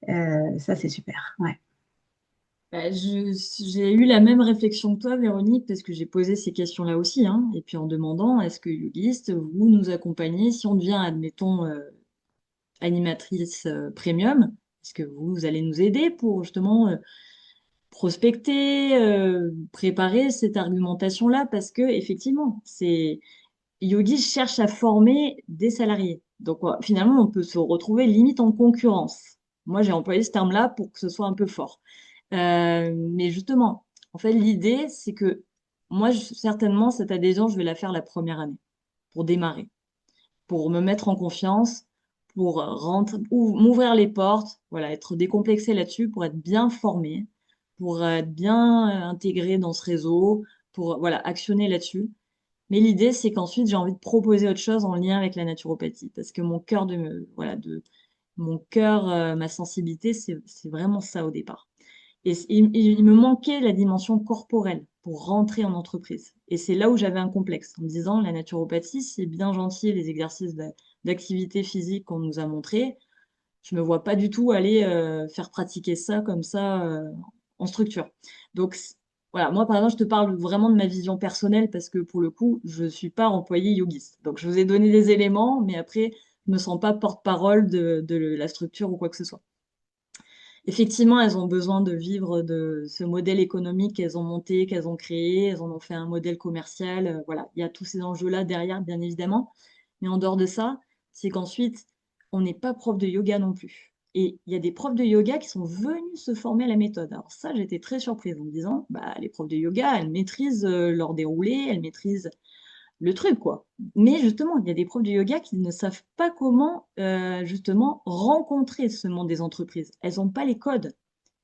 Ça, c'est super. Ouais. Bah, j'ai eu la même réflexion que toi, Véronique, parce que j'ai posé ces questions-là aussi, hein, et puis en demandant, est-ce que Yogist, vous nous accompagnez si on devient, admettons, animatrice premium, est-ce que vous allez nous aider pour justement prospecter, préparer cette argumentation-là, parce que effectivement, Yogi cherche à former des salariés. Donc finalement, on peut se retrouver limite en concurrence. Moi, j'ai employé ce terme-là pour que ce soit un peu fort. Mais justement, en fait, l'idée, c'est que moi, certainement, cette adhésion, je vais la faire la première année pour démarrer, pour me mettre en confiance, pour rentrer, ou m'ouvrir les portes, voilà, être décomplexé là-dessus, pour être bien formé, pour être bien intégré dans ce réseau, pour voilà, actionner là-dessus. Mais l'idée, c'est qu'ensuite, j'ai envie de proposer autre chose en lien avec la naturopathie, parce que voilà, mon cœur, ma sensibilité, c'est vraiment ça au départ. Et il me manquait la dimension corporelle pour rentrer en entreprise. Et c'est là où j'avais un complexe, en me disant, la naturopathie, c'est bien gentil les exercices d'activité physique qu'on nous a montrés. Je me vois pas du tout aller faire pratiquer ça comme ça en structure. Donc voilà, moi par exemple, je te parle vraiment de ma vision personnelle parce que pour le coup, je suis pas employée yogiste. Donc je vous ai donné des éléments, mais après, je me sens pas porte-parole de la structure ou quoi que ce soit. Effectivement, elles ont besoin de vivre de ce modèle économique qu'elles ont monté, qu'elles ont créé, elles en ont fait un modèle commercial. Voilà, il y a tous ces enjeux-là derrière, bien évidemment. Mais en dehors de ça, c'est qu'ensuite, on n'est pas prof de yoga non plus. Et il y a des profs de yoga qui sont venus se former à la méthode. Alors ça, j'étais très surprise en me disant, bah, les profs de yoga, elles maîtrisent leur déroulé, elles maîtrisent le truc, quoi. Mais justement, il y a des profs de yoga qui ne savent pas comment, justement, rencontrer ce monde des entreprises. Elles n'ont pas les codes.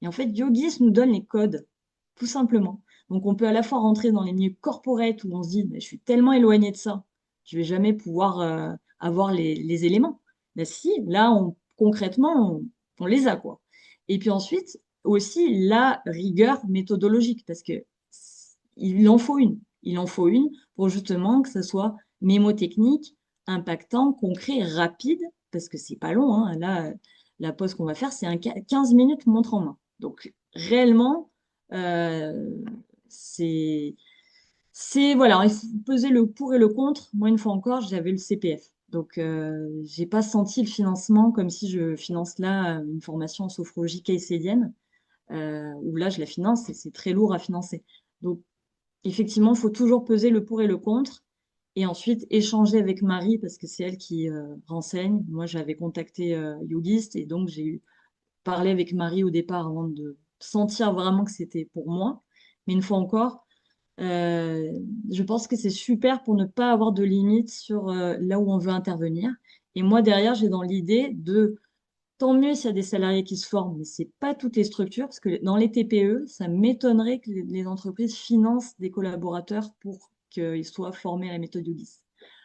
Et en fait, Yogis nous donne les codes, tout simplement. Donc, on peut à la fois rentrer dans les milieux corporate où on se dit, mais je suis tellement éloigné de ça, je vais jamais pouvoir avoir les éléments. Là, si, là, concrètement, on les a, quoi. Et puis ensuite, aussi la rigueur méthodologique, parce que il en faut une. Il en faut une pour justement que ce soit mémotechnique, impactant, concret, rapide, parce que c'est pas long, hein. Là, la pause qu'on va faire, c'est 15 minutes montre en main. Donc, réellement, euh, c'est, voilà, il faut peser le pour et le contre. Moi, une fois encore, j'avais le CPF. Donc, j'ai pas senti le financement comme si je finance là une formation en sophrologie caïcédienne, où là, je la finance et c'est très lourd à financer. Donc, effectivement, il faut toujours peser le pour et le contre. Et ensuite, échanger avec Marie, parce que c'est elle qui renseigne. Moi, j'avais contacté Yogist et donc j'ai parlé avec Marie au départ avant de sentir vraiment que c'était pour moi. Mais une fois encore, euh, je pense que c'est super pour ne pas avoir de limites sur là où on veut intervenir. Et moi, derrière, j'ai dans l'idée de tant mieux s'il y a des salariés qui se forment, mais c'est pas toutes les structures, parce que dans les TPE, ça m'étonnerait que les entreprises financent des collaborateurs pour qu'ils soient formés à la méthode ULIS.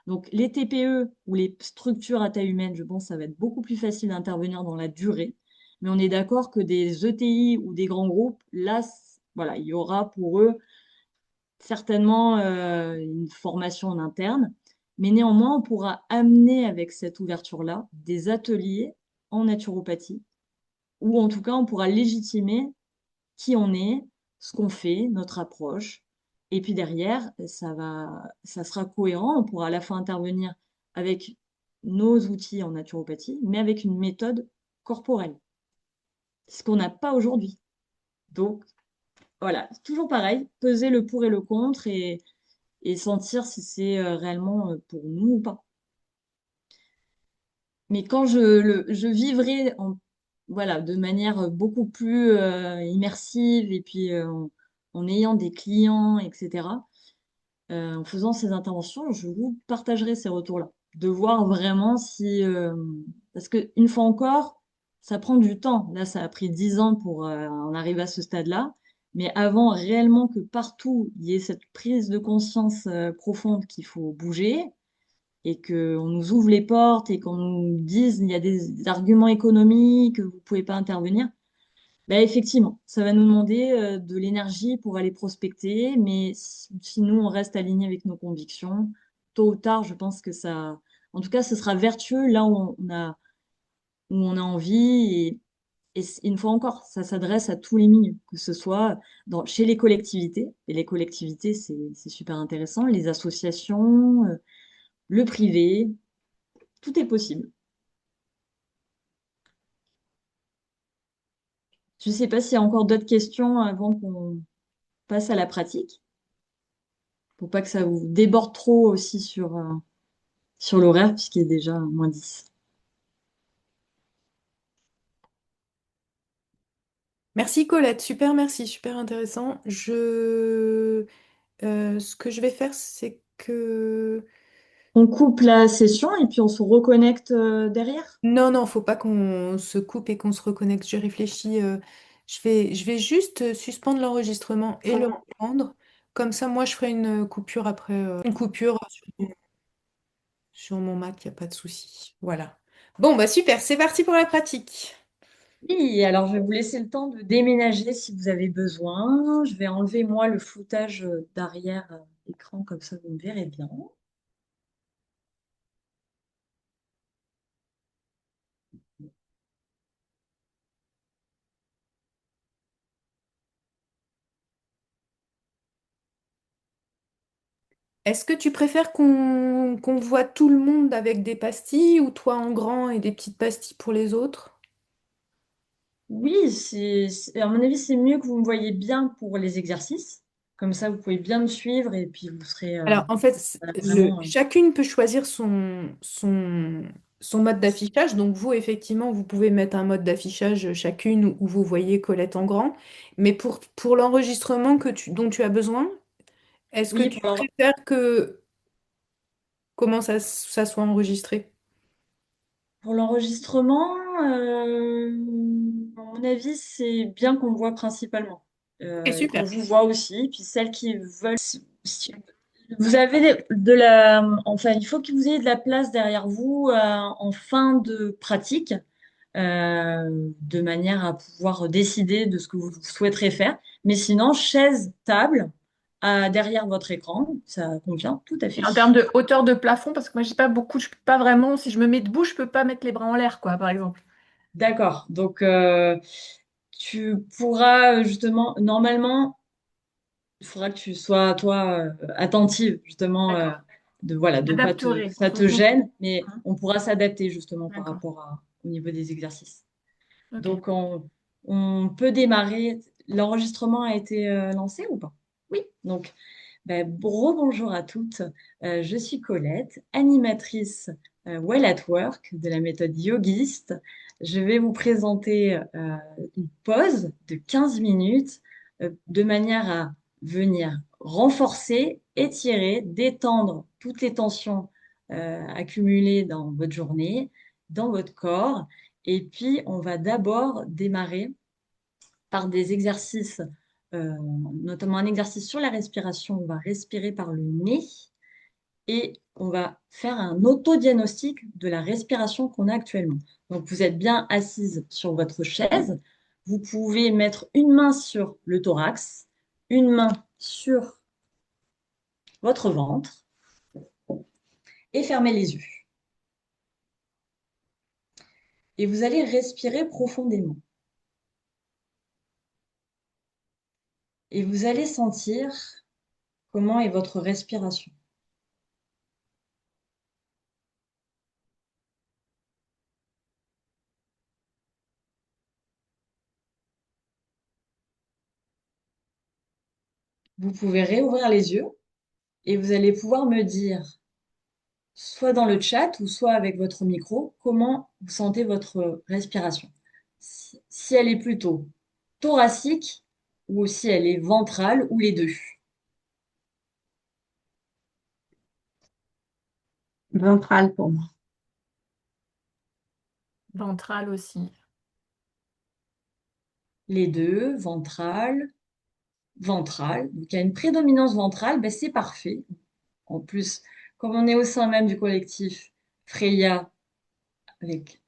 Donc les TPE ou les structures à taille humaine, je pense que ça va être beaucoup plus facile d'intervenir dans la durée. Mais on est d'accord que des ETI ou des grands groupes, là, voilà, il y aura pour eux certainement une formation en interne. Mais néanmoins, on pourra amener avec cette ouverture-là des ateliers en naturopathie, ou en tout cas, on pourra légitimer qui on est, ce qu'on fait, notre approche. Et puis derrière, ça sera cohérent. On pourra à la fois intervenir avec nos outils en naturopathie, mais avec une méthode corporelle, ce qu'on n'a pas aujourd'hui. Donc voilà, toujours pareil, peser le pour et le contre et sentir si c'est réellement pour nous ou pas. Mais quand je vivrai voilà, de manière beaucoup plus immersive et puis en ayant des clients, etc., en faisant ces interventions, je vous partagerai ces retours-là. De voir vraiment si... parce que une fois encore, ça prend du temps. Là, ça a pris 10 ans pour en arriver à ce stade-là. Mais avant réellement que partout, il y ait cette prise de conscience profonde qu'il faut bouger, et qu'on nous ouvre les portes et qu'on nous dise il y a des arguments économiques, vous pouvez pas intervenir, bah effectivement, ça va nous demander de l'énergie pour aller prospecter, mais si nous on reste aligné avec nos convictions, tôt ou tard, je pense que ça, en tout cas, ce sera vertueux là où on a envie une fois encore, ça s'adresse à tous les milieux, que ce soit chez les collectivités, et les collectivités, c'est super intéressant, les associations, le privé, tout est possible. Je ne sais pas s'il y a encore d'autres questions avant qu'on passe à la pratique, pour pas que ça vous déborde trop aussi sur l'horaire, puisqu'il est déjà -10. Merci Colette, super merci, super intéressant. Ce que je vais faire, c'est que... On coupe la session et puis on se reconnecte derrière. Non, non, faut pas qu'on se coupe et qu'on se reconnecte. Je réfléchis. Je vais juste suspendre l'enregistrement et le reprendre. Comme ça, moi, je ferai une coupure après. Une coupure sur mon Mac, il n'y a pas de souci. Voilà. Bon, bah super, c'est parti pour la pratique. Oui, alors je vais vous laisser le temps de déménager si vous avez besoin. Je vais enlever moi le floutage d'arrière écran, comme ça vous me verrez bien. Est-ce que tu préfères qu'on voit tout le monde avec des pastilles ou toi en grand et des petites pastilles pour les autres? Oui, à mon avis, c'est mieux que vous me voyez bien pour les exercices. Comme ça, vous pouvez bien me suivre et puis vous serez Alors, en fait, vraiment. chacune peut choisir son mode d'affichage. Donc, vous, effectivement, vous pouvez mettre un mode d'affichage chacune où vous voyez Colette en grand. Mais pour l'enregistrement dont tu as besoin, est-ce que Oui, tu préfères comment ça soit enregistré? pour l'enregistrement, à mon avis, c'est bien qu'on me voit principalement. C'est Et qu'on super. vous voit aussi. Puis celles qui veulent. Si vous avez enfin, il faut que vous ayez de la place derrière vous en fin de pratique, de manière à pouvoir décider de ce que vous souhaiterez faire. Mais sinon, chaise, table, derrière votre écran, ça convient tout à fait. Et en termes de hauteur de plafond, parce que moi, j'ai pas beaucoup, je peux pas vraiment, si je me mets debout, je peux pas mettre les bras en l'air, quoi, par exemple. D'accord. Donc, tu pourras justement, normalement, il faudra que tu sois, toi, attentive, justement, D'accord. voilà, de pas que Adapterai en ça te fonction de... gêne, mais Hein. on pourra s'adapter justement par D'accord. rapport au niveau des exercices. Ok. Donc, on peut démarrer. L'enregistrement a été lancé ou pas? Oui. Donc, ben, rebonjour à toutes. Je suis Colette, animatrice Well at Work de la méthode yogiste. Je vais vous présenter une pause de 15 minutes de manière à venir renforcer, étirer, détendre toutes les tensions accumulées dans votre journée, dans votre corps. Et puis, on va d'abord démarrer par des exercices, notamment un exercice sur la respiration. On va respirer par le nez et on va faire un autodiagnostic de la respiration qu'on a actuellement. Donc, vous êtes bien assise sur votre chaise. Vous pouvez mettre une main sur le thorax, une main sur votre ventre et fermer les yeux. Et vous allez respirer profondément. Et vous allez sentir comment est votre respiration. Vous pouvez réouvrir les yeux et vous allez pouvoir me dire, soit dans le chat ou soit avec votre micro, comment vous sentez votre respiration. Si elle est plutôt thoracique ou si elle est ventrale ou les deux. Ventrale pour moi. Ventrale aussi. Les deux, ventrale, ventrale. Donc il y a une prédominance ventrale, ben, c'est parfait. En plus, comme on est au sein même du collectif Freya, avec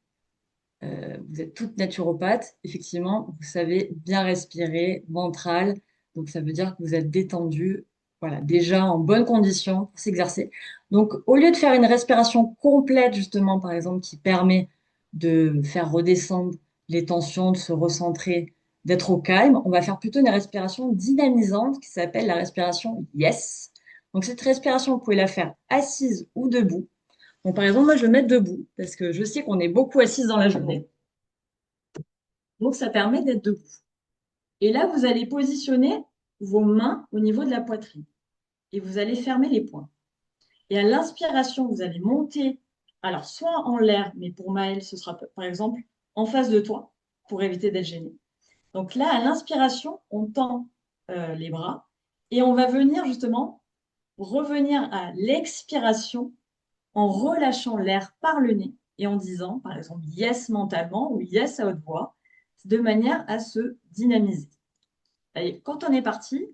vous êtes toutes naturopathes, effectivement, vous savez bien respirer, ventral, donc ça veut dire que vous êtes détendu, voilà, déjà en bonne condition pour s'exercer. Donc, au lieu de faire une respiration complète, justement, par exemple, qui permet de faire redescendre les tensions, de se recentrer, d'être au calme, on va faire plutôt une respiration dynamisante qui s'appelle la respiration Yes. Donc, cette respiration, vous pouvez la faire assise ou debout. Donc, par exemple, moi, je vais me mettre debout parce que je sais qu'on est beaucoup assise dans la journée. Donc, ça permet d'être debout. Et là, vous allez positionner vos mains au niveau de la poitrine et vous allez fermer les poings. Et à l'inspiration, vous allez monter, alors soit en l'air, mais pour Maëlle, ce sera par exemple en face de toi pour éviter d'être gêné. Donc là, à l'inspiration, on tend les bras et on va venir justement revenir à l'expiration en relâchant l'air par le nez et en disant, par exemple, yes mentalement ou yes à haute voix, de manière à se dynamiser. Allez, quand on est parti,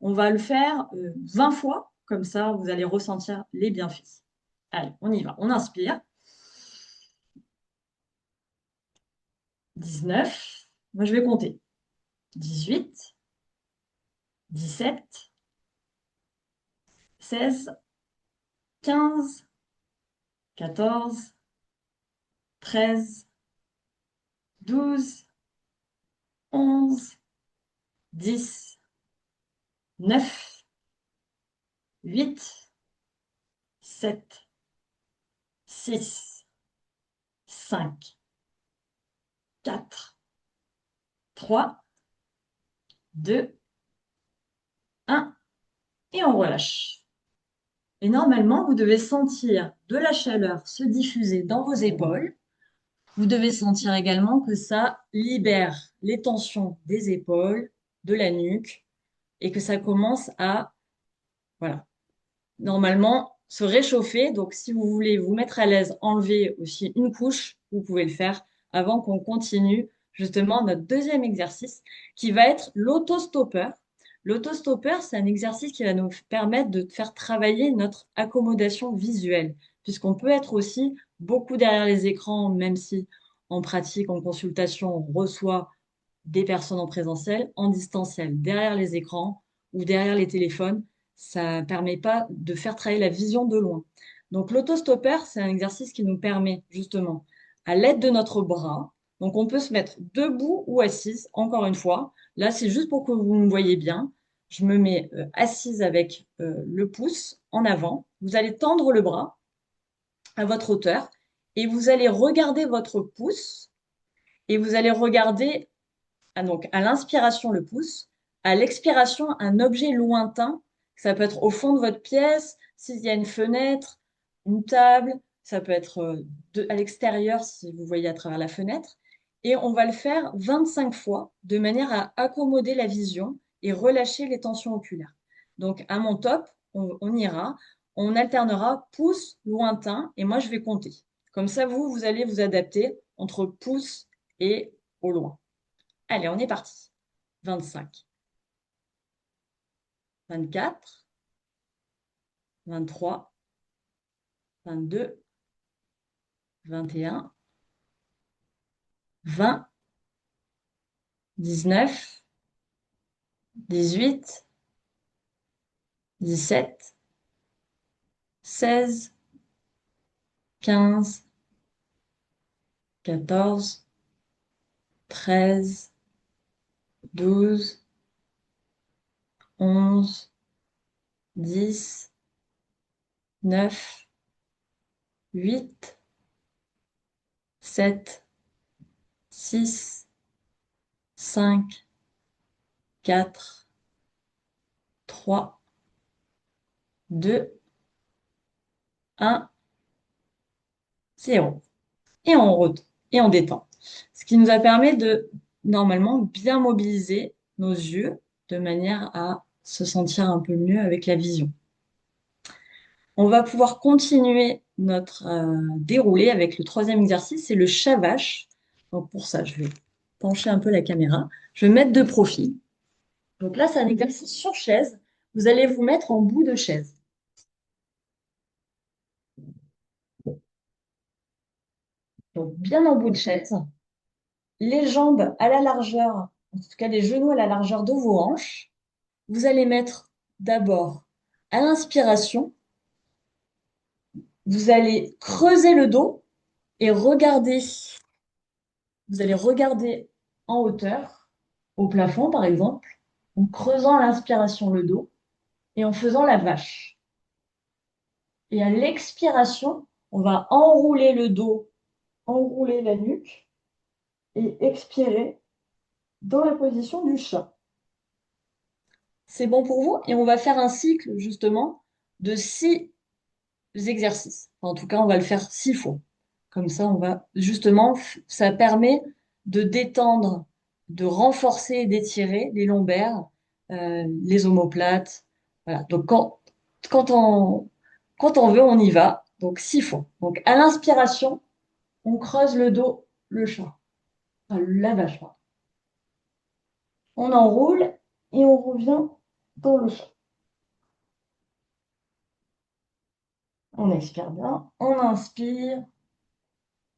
on va le faire 20 fois, comme ça vous allez ressentir les bienfaits. Allez, on y va. On inspire. 19. Moi, je vais compter. 18, 17, 16, 15, 14, 13, 12, 11, 10, 9, 8, 7, 6, 5, 4, 3, 2, 1. Et on relâche. Et normalement, vous devez sentir de la chaleur se diffuser dans vos épaules. Vous devez sentir également que ça libère les tensions des épaules, de la nuque, et que ça commence à, voilà, normalement se réchauffer. Donc, si vous voulez vous mettre à l'aise, enlever aussi une couche, vous pouvez le faire avant qu'on continue justement notre deuxième exercice qui va être l'autostoppeur. L'autostoppeur, c'est un exercice qui va nous permettre de faire travailler notre accommodation visuelle, puisqu'on peut être aussi beaucoup derrière les écrans, même si en pratique, en consultation, on reçoit des personnes en présentiel, en distanciel, derrière les écrans ou derrière les téléphones. Ça ne permet pas de faire travailler la vision de loin. Donc l'autostoppeur, c'est un exercice qui nous permet justement, à l'aide de notre bras, donc on peut se mettre debout ou assise, encore une fois. Là, c'est juste pour que vous me voyez bien. Je me mets assise avec le pouce en avant. Vous allez tendre le bras à votre hauteur et vous allez regarder votre pouce et vous allez regarder donc, à l'inspiration, le pouce. À l'expiration, un objet lointain. Ça peut être au fond de votre pièce, s'il y a une fenêtre, une table. Ça peut être à l'extérieur si vous voyez à travers la fenêtre. Et on va le faire 25 fois de manière à accommoder la vision et relâcher les tensions oculaires. Donc, à mon top, on ira. On alternera pouce lointain et moi, je vais compter. Comme ça, vous allez vous adapter entre pouce et au loin. Allez, on est parti. 25, 24, 23, 22, 21, 20, 19, 18, 17, 16, 15, 14, 13, 12, 11, 10, 9, 8, 7, 6, 5, 4, 3, 2, 1, 0. Et on détend. Ce qui nous a permis de, normalement, bien mobiliser nos yeux de manière à se sentir un peu mieux avec la vision. On va pouvoir continuer notre déroulé avec le troisième exercice, c'est le chat-vache. Donc pour ça, je vais pencher un peu la caméra. Je vais mettre de profil. Donc là, c'est un exercice sur chaise. Vous allez vous mettre en bout de chaise. Donc bien en bout de chaise. Les jambes à la largeur, en tout cas les genoux à la largeur de vos hanches. Vous allez mettre d'abord à l'inspiration, vous allez creuser le dos et regarder. Vous allez regarder en hauteur, au plafond par exemple, en creusant à l'inspiration le dos et en faisant la vache. Et à l'expiration, on va enrouler le dos, enrouler la nuque et expirer dans la position du chat. C'est bon pour vous? Et on va faire un cycle justement de 6 exercices. En tout cas, on va le faire 6 fois. Comme ça, on va justement, ça permet de détendre, de renforcer et d'étirer les lombaires, les omoplates. Voilà. Donc, quand on, quand on veut, on y va. Donc, 6 fois. Donc, à l'inspiration, on creuse le dos, le chat. Enfin, la vache. Pardon. On enroule et on revient dans le chat. On expire bien. On inspire.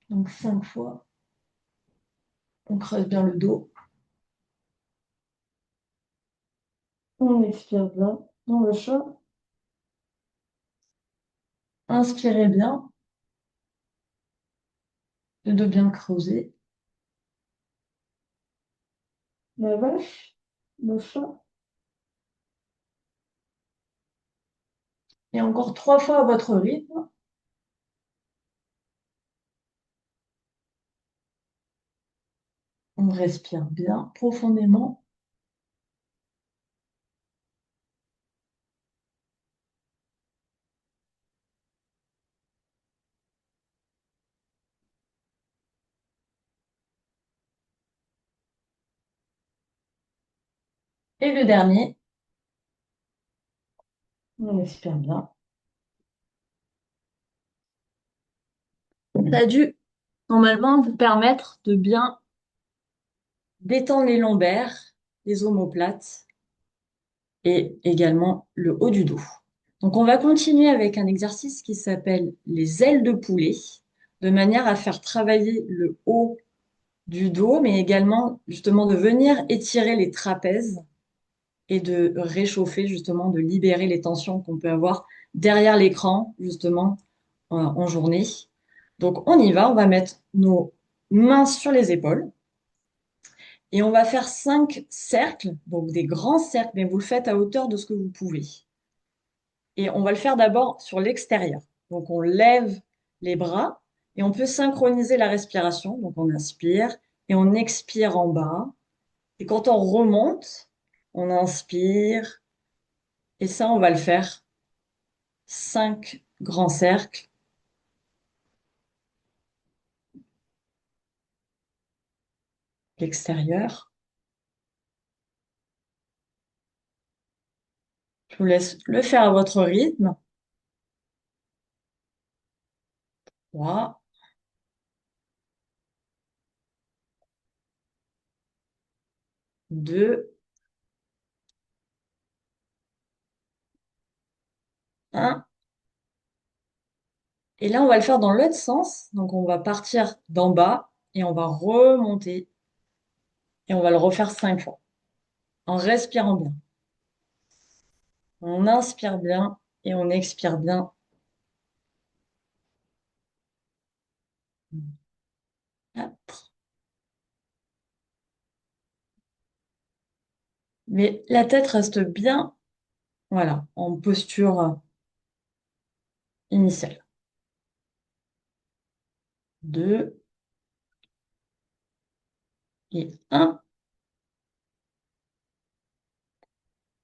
Donc, 5 fois. On creuse bien le dos. On expire bien dans le chat. Inspirez bien. Le dos bien creusé. La vache, le chat. Et encore 3 fois à votre rythme. On respire bien profondément. Et le dernier, on respire bien. Ça a dû normalement vous permettre de bien détendre les lombaires, les omoplates et également le haut du dos. Donc, on va continuer avec un exercice qui s'appelle les ailes de poulet, de manière à faire travailler le haut du dos, mais également justement de venir étirer les trapèzes et de réchauffer, justement, de libérer les tensions qu'on peut avoir derrière l'écran, justement, en journée. Donc, on y va, on va mettre nos mains sur les épaules. Et on va faire 5 cercles, donc des grands cercles, mais vous le faites à hauteur de ce que vous pouvez. Et on va le faire d'abord sur l'extérieur. Donc on lève les bras et on peut synchroniser la respiration. Donc on inspire et on expire en bas. Et quand on remonte, on inspire. Et ça, on va le faire 5 grands cercles. L'extérieur. Je vous laisse le faire à votre rythme. 3, 2, 1. Et là, on va le faire dans l'autre sens. Donc, on va partir d'en bas et on va remonter et on va le refaire 5 fois en respirant bien. On inspire bien et on expire bien. 4. Mais la tête reste bien, voilà, en posture initiale. 2 et 1.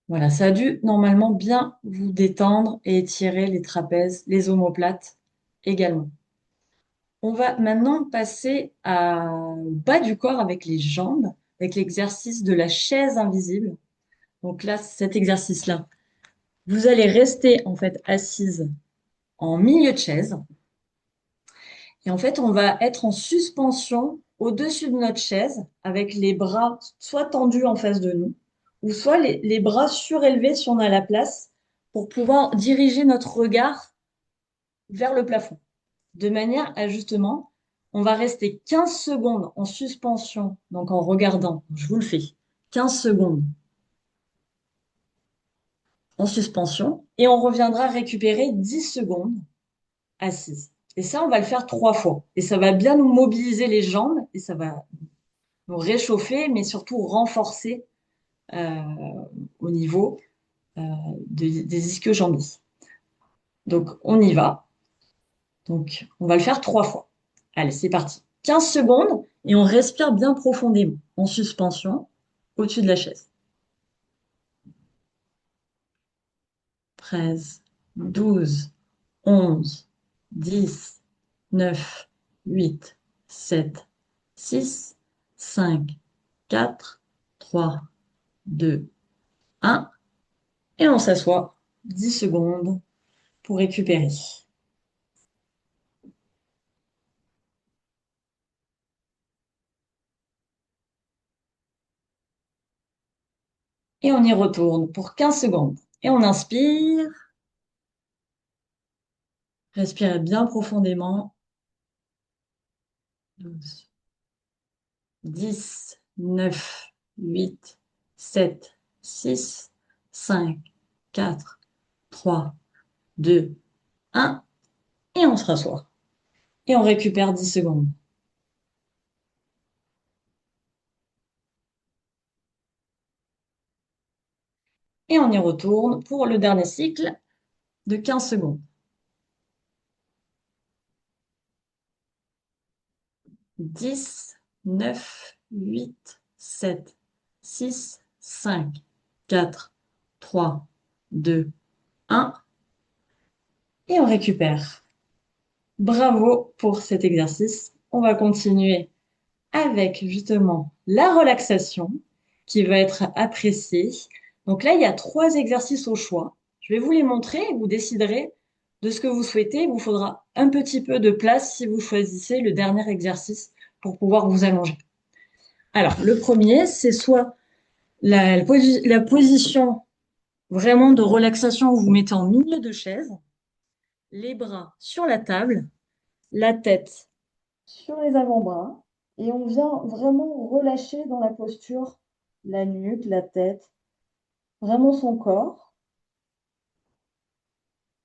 Voilà, ça a dû normalement bien vous détendre et étirer les trapèzes, les omoplates également. On va maintenant passer au bas du corps avec les jambes, avec l'exercice de la chaise invisible. Donc là, cet exercice-là, vous allez rester en fait assise en milieu de chaise. Et en fait, on va être en suspension au-dessus de notre chaise avec les bras soit tendus en face de nous, ou soit les bras surélevés si on a la place pour pouvoir diriger notre regard vers le plafond. De manière à justement, on va rester 15 secondes en suspension, donc en regardant, je vous le fais, 15 secondes en suspension, et on reviendra récupérer 10 secondes assise. Et ça, on va le faire 3 fois. Et ça va bien nous mobiliser les jambes et ça va nous réchauffer, mais surtout renforcer euh, au niveau euh, des ischio-jambiers. Donc, on y va. Donc, on va le faire 3 fois. Allez, c'est parti. 15 secondes et on respire bien profondément en suspension au-dessus de la chaise. 13, 12, 11, 10, 9, 8, 7, 6, 5, 4, 3, 2, 1. Et on s'assoit 10 secondes pour récupérer. Et on y retourne pour 15 secondes. Et on inspire. Respirez bien profondément. 12, 10, 9, 8, 7, 6, 5, 4, 3, 2, 1. Et on se rassoit. Et on récupère 10 secondes. Et on y retourne pour le dernier cycle. de 15 secondes. 10, 9, 8, 7, 6, 5, 4, 3, 2, 1. Et on récupère. Bravo pour cet exercice. On va continuer avec justement la relaxation qui va être appréciée. Donc là, il y a 3 exercices au choix. Je vais vous les montrer et vous déciderez de ce que vous souhaitez. Il vous faudra un petit peu de place si vous choisissez le dernier exercice pour pouvoir vous allonger. Alors, le premier, c'est soit la position vraiment de relaxation où vous mettez en milieu de chaise, les bras sur la table, la tête sur les avant-bras, et on vient vraiment relâcher dans la posture la nuque, la tête, vraiment son corps,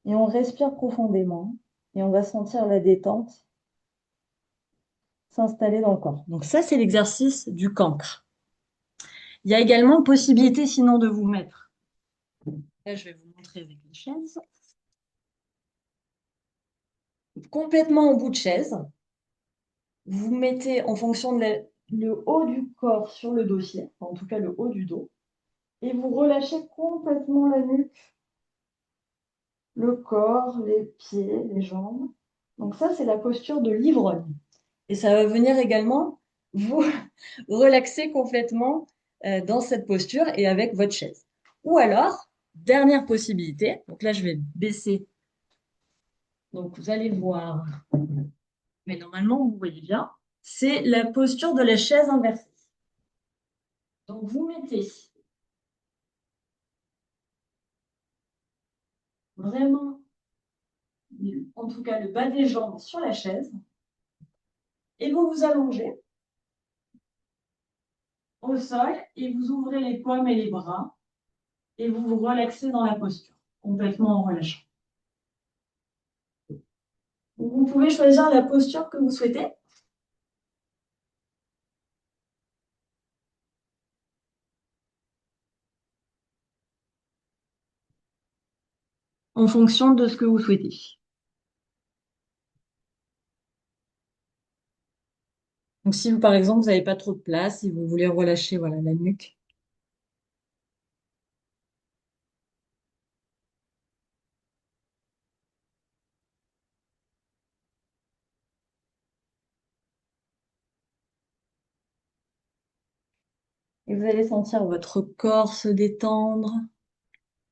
et on respire profondément, et on va sentir la détente s'installer dans le corps. Donc ça, c'est l'exercice du cancre. Il y a également possibilité sinon de vous mettre. Là, je vais vous montrer avec les chaises. Complètement en bout de chaise. Vous mettez en fonction de le haut du corps sur le dossier, en tout cas le haut du dos, et vous relâchez complètement la nuque, le corps, les pieds, les jambes. Donc ça, c'est la posture de l'ivrogne. Et ça va venir également vous relaxer complètement dans cette posture et avec votre chaise. Ou alors, dernière possibilité, donc là, je vais baisser. Donc vous allez voir, mais normalement, vous voyez bien, c'est la posture de la chaise inversée. Donc vous mettez vraiment, en tout cas, le bas des jambes sur la chaise et vous vous allongez au sol et vous ouvrez les paumes et les bras et vous vous relaxez dans la posture, complètement en relâchant. Vous pouvez choisir la posture que vous souhaitez. En fonction de ce que vous souhaitez. Donc si vous, par exemple, vous n'avez pas trop de place, si vous voulez relâcher voilà, la nuque. Et vous allez sentir votre corps se détendre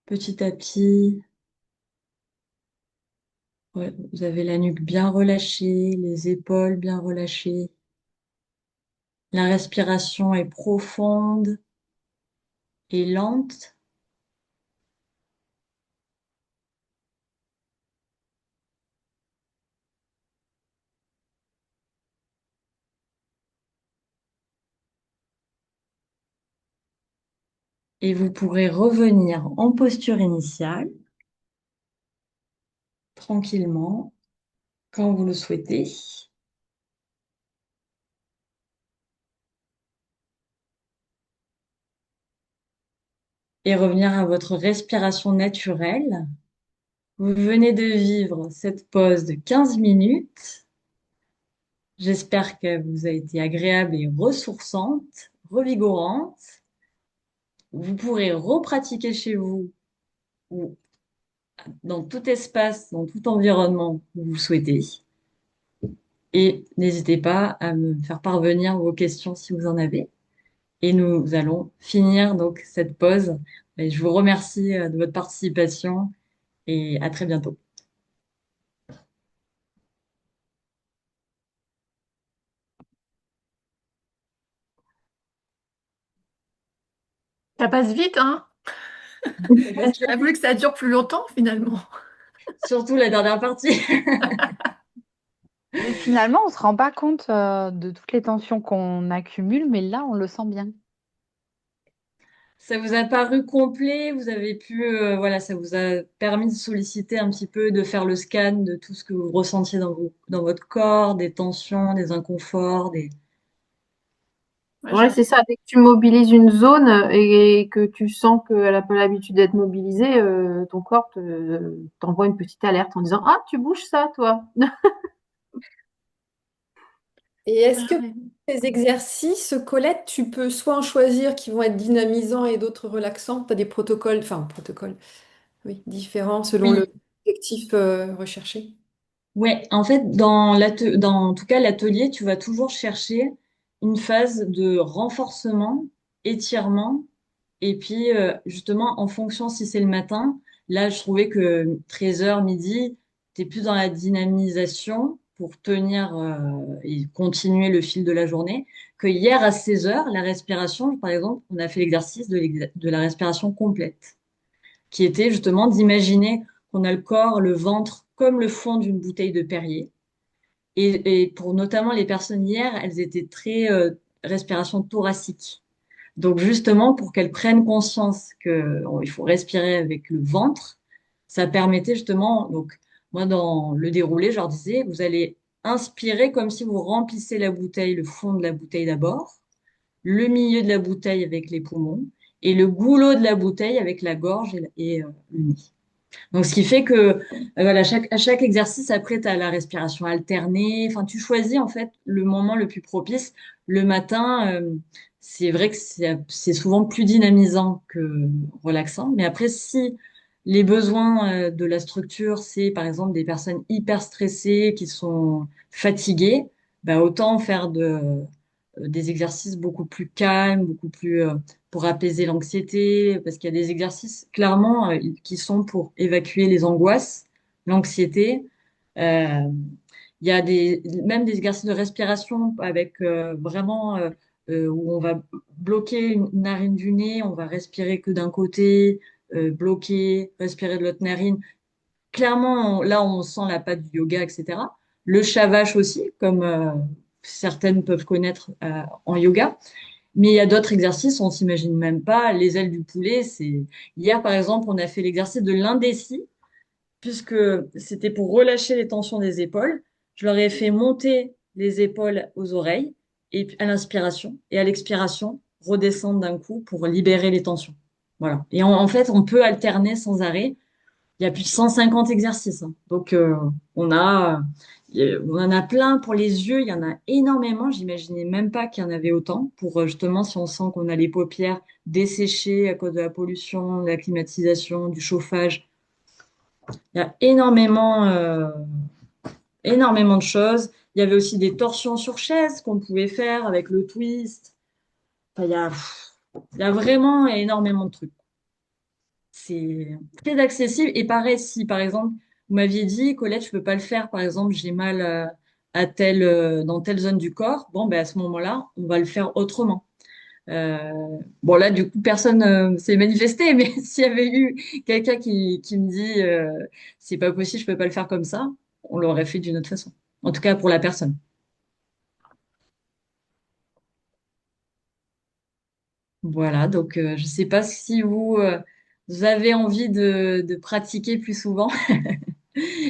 petit à petit. Ouais, vous avez la nuque bien relâchée, les épaules bien relâchées. La respiration est profonde et lente. Et vous pourrez revenir en posture initiale, tranquillement, quand vous le souhaitez. Et revenir à votre respiration naturelle. Vous venez de vivre cette pause de 15 minutes. J'espère qu'elle vous a été agréable et ressourçante, revigorante. Vous pourrez repratiquer chez vous ou dans tout espace, dans tout environnement où vous le souhaitez. Et n'hésitez pas à me faire parvenir vos questions si vous en avez. Et nous allons finir donc cette pause. Et je vous remercie de votre participation et à très bientôt. Ça passe vite, hein? J'aurais voulu que ça dure plus longtemps, finalement. Surtout la dernière partie. Mais finalement, on se rend pas compte de toutes les tensions qu'on accumule, mais là, on le sent bien. Ça vous a paru complet, vous avez pu, voilà, ça vous a permis de solliciter un petit peu, de faire le scan de tout ce que vous ressentiez dans votre corps, des tensions, des inconforts, des... Ouais, Ouais, c'est ça. Dès que tu mobilises une zone et que tu sens qu'elle n'a pas l'habitude d'être mobilisée, ton corps t'envoie une petite alerte en disant, ah, tu bouges ça, toi. Et est-ce que ouais. ces exercices, Colette, tu peux soit en choisir qui vont être dynamisants et d'autres relaxants? Tu as des protocoles, enfin protocoles, oui, différents selon Oui, l'objectif recherché. ouais. En fait, dans en tout cas l'atelier, tu vas toujours chercher une phase de renforcement, étirement, et puis justement en fonction si c'est le matin, là je trouvais que 13h midi, t'es plus dans la dynamisation pour tenir et continuer le fil de la journée, que hier à 16h, la respiration, par exemple, on a fait l'exercice de la respiration complète, qui était justement d'imaginer qu'on a le corps, le ventre comme le fond d'une bouteille de Perrier. Et pour notamment les personnes hier, elles étaient très respiration thoracique. Donc justement, pour qu'elles prennent conscience qu'il faut respirer avec le ventre, ça permettait justement, donc moi dans le déroulé, je leur disais, vous allez inspirer comme si vous remplissez la bouteille, le fond de la bouteille d'abord, le milieu de la bouteille avec les poumons et le goulot de la bouteille avec la gorge et le nez. Donc, ce qui fait que, voilà, à chaque exercice, après, tu as la respiration alternée. Enfin, tu choisis, en fait, le moment le plus propice. Le matin, c'est vrai que c'est souvent plus dynamisant que relaxant. Mais après, si les besoins, de la structure, c'est, par exemple, des personnes hyper stressées qui sont fatiguées, bah, autant faire des exercices beaucoup plus calmes, beaucoup plus, pour apaiser l'anxiété, parce qu'il y a des exercices clairement qui sont pour évacuer les angoisses, l'anxiété. Euh, il y a même des exercices de respiration avec vraiment où on va bloquer une narine du nez, on va respirer que d'un côté, bloquer, respirer de l'autre narine. Clairement, là, on sent la patte du yoga, etc. Le shavash aussi, comme certaines peuvent connaître en yoga. Mais il y a d'autres exercices, on s'imagine même pas. Les ailes du poulet, c'est... Hier, par exemple, on a fait l'exercice de l'indécis, puisque c'était pour relâcher les tensions des épaules. Je leur ai fait monter les épaules aux oreilles, et à l'inspiration, et à l'expiration, redescendre d'un coup pour libérer les tensions. Voilà. Et en fait, on peut alterner sans arrêt. Il y a plus de 150 exercices, hein. Donc, on a, on en a plein pour les yeux. Il y en a énormément. J'imaginais même pas qu'il y en avait autant pour justement si on sent qu'on a les paupières desséchées à cause de la pollution, de la climatisation, du chauffage. Il y a énormément de choses. Il y avait aussi des torsions sur chaise qu'on pouvait faire avec le twist. Enfin, il y a vraiment énormément de trucs. C'est très accessible. Et pareil, si par exemple, vous m'aviez dit, Colette, je peux pas le faire, par exemple, j'ai mal dans telle zone du corps, bon, ben, à ce moment-là, on va le faire autrement. Euh, bon, là, du coup, personne s'est manifesté, mais s'il y avait eu quelqu'un qui me dit, c'est pas possible, je peux pas le faire comme ça, on l'aurait fait d'une autre façon. En tout cas, pour la personne. Voilà, donc je sais pas si vous avez envie de pratiquer plus souvent.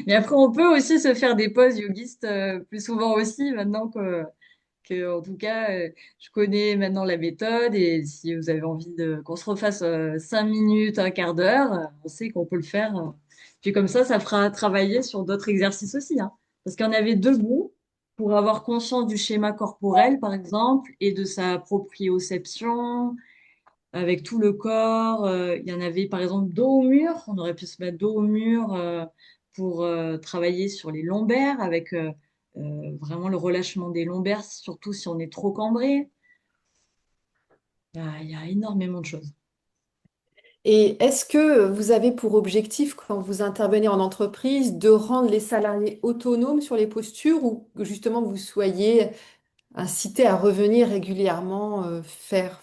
Mais après, on peut aussi se faire des pauses yogistes plus souvent aussi, maintenant en tout cas, je connais maintenant la méthode et si vous avez envie qu'on se refasse 5 minutes, un quart d'heure, on sait qu'on peut le faire. Puis comme ça fera travailler sur d'autres exercices aussi, hein. Parce qu'il y en avait debout pour avoir conscience du schéma corporel, par exemple, et de sa proprioception avec tout le corps. Il y en avait par exemple dos au mur. On aurait pu se mettre dos au mur pour travailler sur les lombaires avec vraiment le relâchement des lombaires, surtout si on est trop cambré. Il y a énormément de choses. Et est-ce que vous avez pour objectif, quand vous intervenez en entreprise, de rendre les salariés autonomes sur les postures ou que justement vous soyez incités à revenir régulièrement faire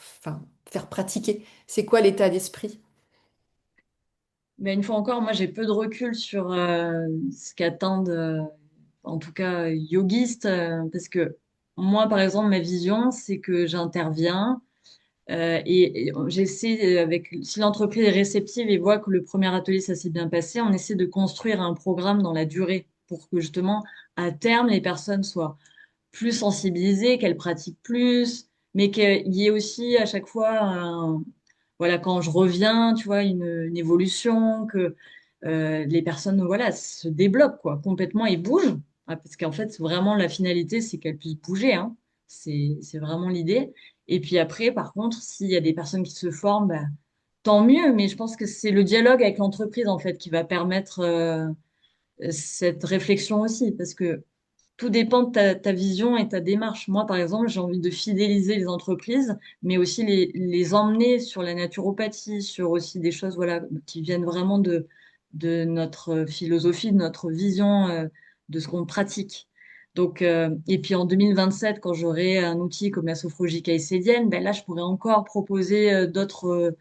pratiquer? C'est quoi l'état d'esprit? Mais une fois encore, moi j'ai peu de recul sur ce qu'attendent en tout cas yogistes, parce que moi par exemple ma vision c'est que j'interviens. Et j'essaie si l'entreprise est réceptive et voit que le premier atelier, ça s'est bien passé, on essaie de construire un programme dans la durée pour que justement, à terme, les personnes soient plus sensibilisées, qu'elles pratiquent plus, mais qu'il y ait aussi à chaque fois, voilà, quand je reviens, tu vois, une évolution, que les personnes, voilà, se débloquent, quoi, complètement et bougent. Ah, parce qu'en fait, vraiment, la finalité, c'est qu'elles puissent bouger, hein. C'est vraiment l'idée. Et puis après, par contre, s'il y a des personnes qui se forment, bah, tant mieux, mais je pense que c'est le dialogue avec l'entreprise, en fait, qui va permettre cette réflexion aussi, parce que tout dépend de ta vision et ta démarche. Moi, par exemple, j'ai envie de fidéliser les entreprises, mais aussi les emmener sur la naturopathie, sur aussi des choses, voilà, qui viennent vraiment de notre philosophie, de notre vision, de ce qu'on pratique. Donc, et puis en 2027, quand j'aurai un outil comme la sophrologie caïcédienne, ben là, je pourrais encore proposer d'autres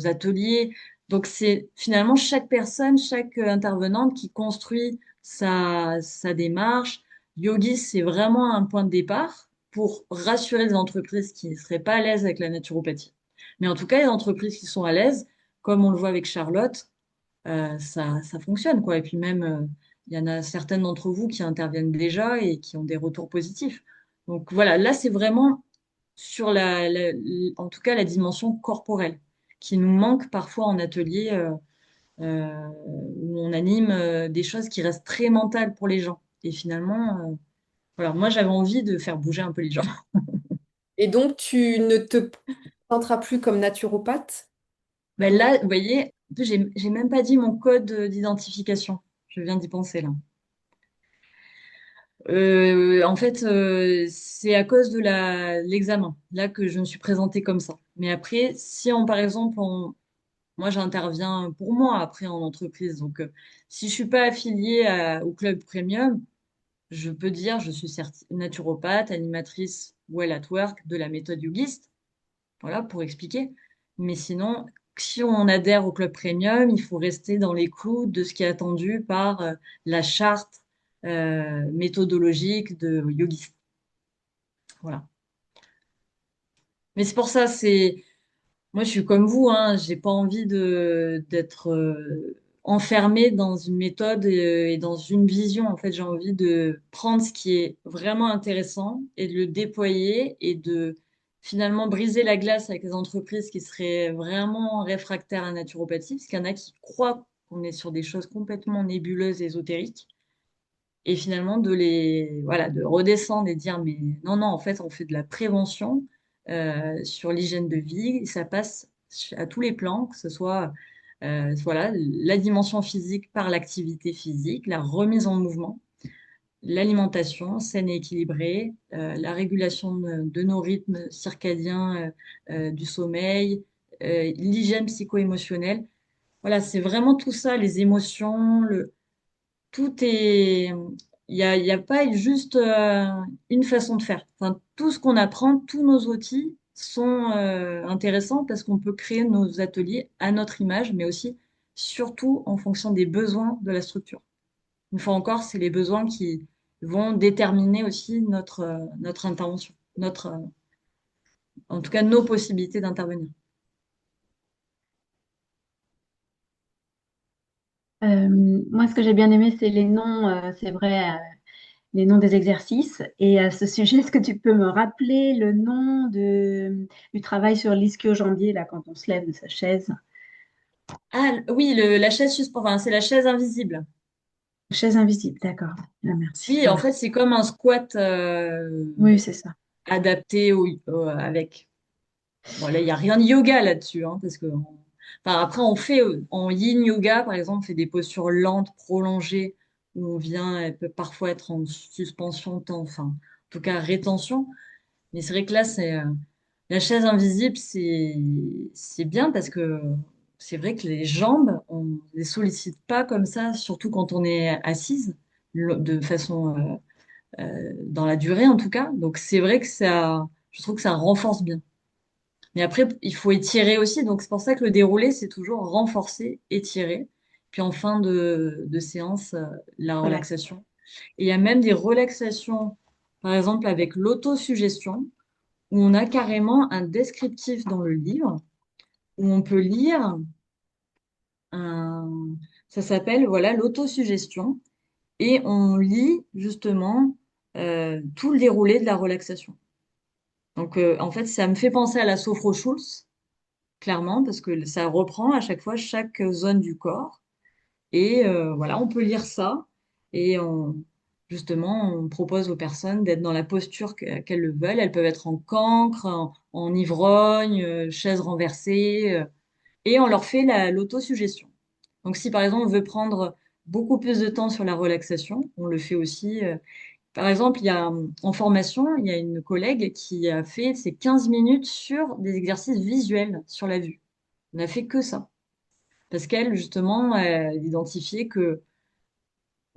ateliers. Donc, c'est finalement chaque personne, chaque intervenante qui construit sa démarche. Yogi, c'est vraiment un point de départ pour rassurer les entreprises qui ne seraient pas à l'aise avec la naturopathie. Mais en tout cas, les entreprises qui sont à l'aise, comme on le voit avec Charlotte, ça fonctionne, quoi. Et puis même, il y en a certaines d'entre vous qui interviennent déjà et qui ont des retours positifs. Donc voilà, là, c'est vraiment sur en tout cas, la dimension corporelle qui nous manque parfois en atelier. Où on anime des choses qui restent très mentales pour les gens. Et finalement, voilà, moi j'avais envie de faire bouger un peu les gens. Et donc, tu ne te présenteras plus comme naturopathe? Ben là, vous voyez, j'ai même pas dit mon code d'identification. Je viens d'y penser là. En fait, c'est à cause de l'examen, là que je me suis présentée comme ça. Mais après, si on, par exemple, moi j'interviens pour moi après en entreprise, donc si je suis pas affiliée au club premium, je peux dire, je suis naturopathe, animatrice Well at Work de la méthode yogiste, voilà, pour expliquer. Mais sinon, si on adhère au club premium, il faut rester dans les clous de ce qui est attendu par la charte méthodologique de yogiste. Voilà. Mais c'est pour ça, moi, je suis comme vous, hein, j'ai pas envie d'être enfermée dans une méthode et dans une vision. En fait, j'ai envie de prendre ce qui est vraiment intéressant et de le déployer et de finalement briser la glace avec les entreprises qui seraient vraiment réfractaires à la naturopathie, parce qu'il y en a qui croient qu'on est sur des choses complètement nébuleuses, ésotériques, et finalement voilà, de redescendre et dire, mais non, non, en fait, on fait de la prévention sur l'hygiène de vie. Et ça passe à tous les plans, que ce soit voilà, la dimension physique par l'activité physique, la remise en mouvement, l'alimentation saine et équilibrée, la régulation de nos rythmes circadiens du sommeil, l'hygiène psycho-émotionnelle. Voilà, c'est vraiment tout ça, les émotions, tout est, il y a pas juste une façon de faire. Enfin, tout ce qu'on apprend, tous nos outils sont intéressants parce qu'on peut créer nos ateliers à notre image, mais aussi surtout en fonction des besoins de la structure. Une fois encore, c'est les besoins qui vont déterminer aussi notre intervention, en tout cas nos possibilités d'intervenir. Moi, ce que j'ai bien aimé, c'est les noms, c'est vrai, les noms des exercices. Et à ce sujet, est-ce que tu peux me rappeler le nom du travail sur l'ischio-jambier, là, quand on se lève de sa chaise? Ah oui, la chaise suspendue, enfin, c'est la chaise invisible. Chaise invisible, d'accord. Ah, merci. Oui, en Voilà. fait, c'est comme un squat Oui, c'est ça. adapté avec. Bon, là, il n'y a rien de yoga là-dessus, hein, parce que enfin, après, on fait en yin yoga, par exemple, on fait des postures lentes, prolongées, où elle peut parfois être en suspension, enfin, en tout cas, rétention. Mais c'est vrai que là, la chaise invisible, c'est bien parce que c'est vrai que les jambes, on les sollicite pas comme ça, surtout quand on est assise, de façon dans la durée en tout cas. Donc c'est vrai que je trouve que ça renforce bien. Mais après, il faut étirer aussi. Donc c'est pour ça que le déroulé, c'est toujours renforcer, étirer. Puis en fin de séance, la Relax. relaxation. Et il y a même des relaxations, par exemple avec l'autosuggestion, où on a carrément un descriptif dans le livre, où on peut lire un... Ça s'appelle, voilà, l'autosuggestion. Et on lit justement tout le déroulé de la relaxation. Donc, en fait, ça me fait penser à la Sophro-Schulz, clairement, parce que ça reprend à chaque fois chaque zone du corps. Et voilà, on peut lire ça. Et justement, on propose aux personnes d'être dans la posture qu'elles le veulent. Elles peuvent être en cancre, en ivrogne, chaise renversée. Et on leur fait l'autosuggestion. Donc, si par exemple, on veut prendre beaucoup plus de temps sur la relaxation, on le fait aussi. Par exemple, en formation, il y a une collègue qui a fait ses 15 minutes sur des exercices visuels sur la vue. On n'a fait que ça. Parce qu'elle, justement, elle identifiait que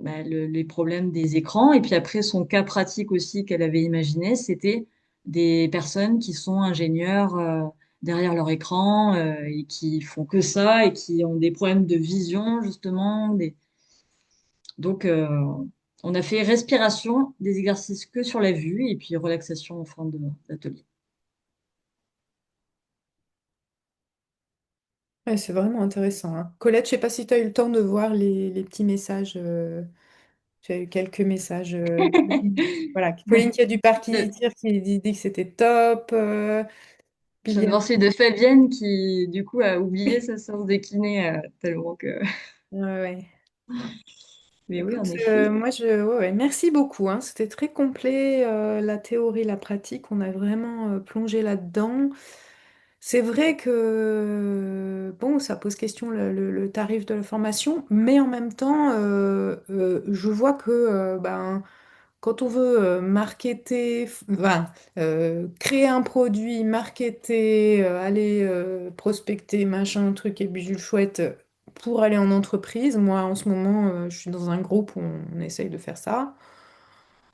bah, les problèmes des écrans, et puis après, son cas pratique aussi qu'elle avait imaginé, c'était des personnes qui sont ingénieurs derrière leur écran et qui font que ça et qui ont des problèmes de vision, justement. Donc, on a fait respiration, des exercices que sur la vue, et puis relaxation en fin d'atelier. Ouais, c'est vraiment intéressant, hein. Colette, je sais pas si tu as eu le temps de voir les petits messages. Tu as eu quelques messages. Voilà, Pauline qui a du parc qui Je tire, qui dit que c'était top. je viens de Billy, voir celui de Fabienne qui, du coup, a oublié sa séance de kiné tellement que... ouais, ouais. Mais oui, Écoute, en effet. moi, ouais, ouais, merci beaucoup, hein. C'était très complet, la théorie, la pratique. On a vraiment plongé là-dedans. C'est vrai que, bon, ça pose question le tarif de la formation, mais en même temps, je vois que ben, quand on veut marketer, enfin, créer un produit, marketer, aller prospecter, machin, truc et bijou chouette pour aller en entreprise, moi en ce moment, je suis dans un groupe où on essaye de faire ça.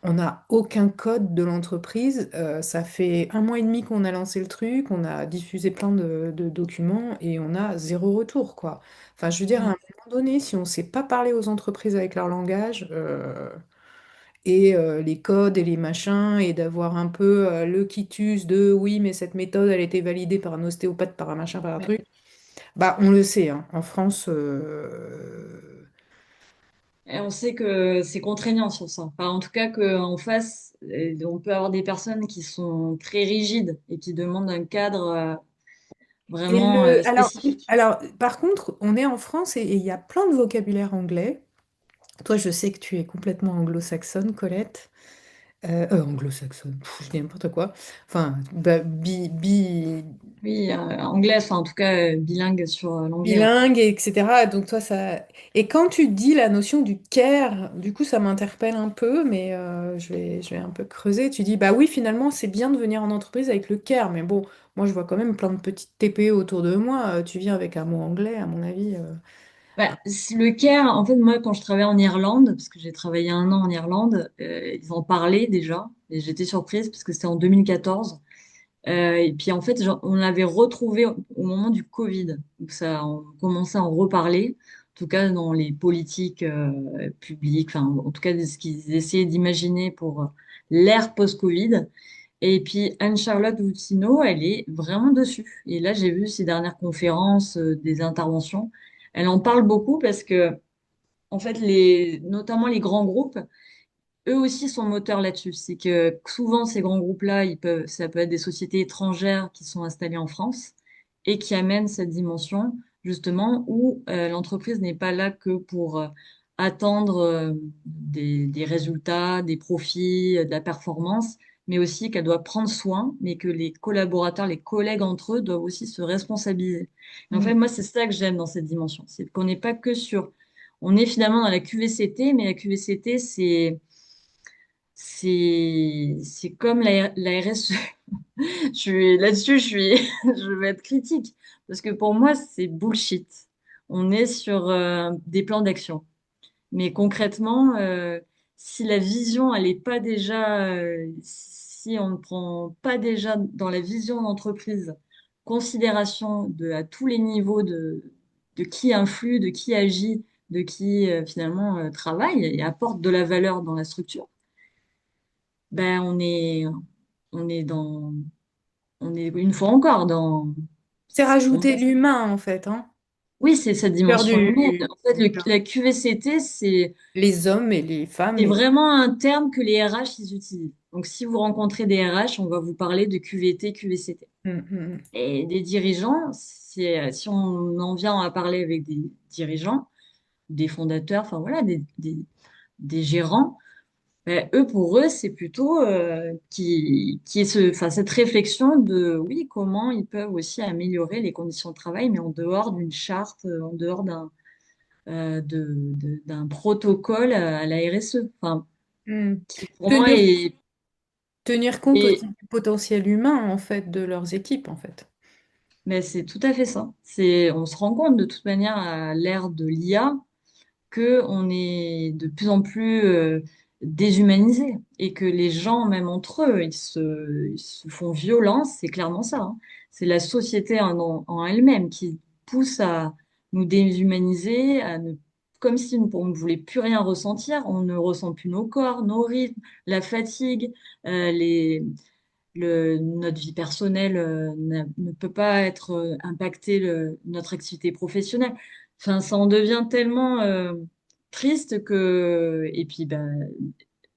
On n'a aucun code de l'entreprise. Ça fait 1 mois et demi qu'on a lancé le truc, on a diffusé plein de documents et on a zéro retour, quoi. Enfin, je veux dire, à un Mm. moment donné, si on ne sait pas parler aux entreprises avec leur langage, et les codes et les machins, et d'avoir un peu le quitus de oui, mais cette méthode, elle a été validée par un ostéopathe, par un machin, par un Ouais. truc, bah on le sait, hein, en France, Et on sait que c'est contraignant sur ça. Enfin, en tout cas, qu'en face, on peut avoir des personnes qui sont très rigides et qui demandent un cadre et vraiment spécifique. alors, par contre, on est en France et il y a plein de vocabulaire anglais. Toi, je sais que tu es complètement anglo-saxonne, Colette. Anglo-saxonne, pff, je dis n'importe quoi. Enfin, bah, Oui, anglais, enfin, en tout cas, bilingue sur l'anglais. Ouais. bilingue, etc. Donc toi, ça... Et quand tu dis la notion du care, du coup, ça m'interpelle un peu, mais je vais un peu creuser. Tu dis, bah oui, finalement, c'est bien de venir en entreprise avec le care, mais bon, moi, je vois quand même plein de petites TPE autour de moi. Tu viens avec un mot anglais, à mon avis. Bah, le care, en fait, moi, quand je travaillais en Irlande, parce que j'ai travaillé 1 an en Irlande, ils en parlaient déjà, et j'étais surprise parce que c'était en 2014. Et puis en fait, on l'avait retrouvé au moment du Covid. Donc ça, on commençait à en reparler, en tout cas dans les politiques publiques, enfin en tout cas de ce qu'ils essayaient d'imaginer pour l'ère post-Covid. Et puis Anne-Charlotte Woutino, elle est vraiment dessus. Et là, j'ai vu ses dernières conférences, des interventions. Elle en parle beaucoup parce que en fait, notamment les grands groupes eux aussi sont moteurs là-dessus. C'est que souvent, ces grands groupes-là, ça peut être des sociétés étrangères qui sont installées en France et qui amènent cette dimension, justement, où l'entreprise n'est pas là que pour attendre des résultats, des profits, de la performance, mais aussi qu'elle doit prendre soin, mais que les collaborateurs, les collègues entre eux doivent aussi se responsabiliser. Et en fait, Mm. moi, c'est ça que j'aime dans cette dimension. C'est qu'on n'est pas que sur... On est finalement dans la QVCT, mais la QVCT, c'est comme la RSE. Là-dessus, je vais être critique parce que pour moi, c'est bullshit. On est sur des plans d'action. Mais concrètement, si la vision, elle est pas déjà, si on ne prend pas déjà dans la vision d'entreprise considération à tous les niveaux de qui influe, de qui agit, de qui finalement travaille et apporte de la valeur dans la structure, ben on est dans, on est une fois encore dans, C'est pour moi, rajouter l'humain, en fait, hein. oui, c'est cette Cœur dimension humaine. En fait, du cœur. la QVCT, Les hommes et les femmes c'est et vraiment un terme que les RH ils utilisent. Donc, si vous rencontrez des RH, on va vous parler de QVT, QVCT. Et des dirigeants, si on en vient à parler avec des dirigeants, des fondateurs, enfin voilà, des gérants, ben, eux, pour eux, c'est plutôt qui est enfin, cette réflexion de, oui, comment ils peuvent aussi améliorer les conditions de travail, mais en dehors d'une charte, en dehors d'un protocole à la RSE. Enfin, qui pour moi Tenir, est, tenir compte est- aussi du potentiel humain, en fait, de leurs équipes, en fait. mais c'est tout à fait ça. On se rend compte de toute manière à l'ère de l'IA que on est de plus en plus déshumanisé et que les gens, même entre eux, ils se font violence. C'est clairement ça, hein. C'est la société en elle-même qui pousse à nous déshumaniser, comme si on ne voulait plus rien ressentir. On ne ressent plus nos corps, nos rythmes, la fatigue, notre vie personnelle ne peut pas être impactée notre activité professionnelle. Enfin, ça en devient tellement triste et puis ben,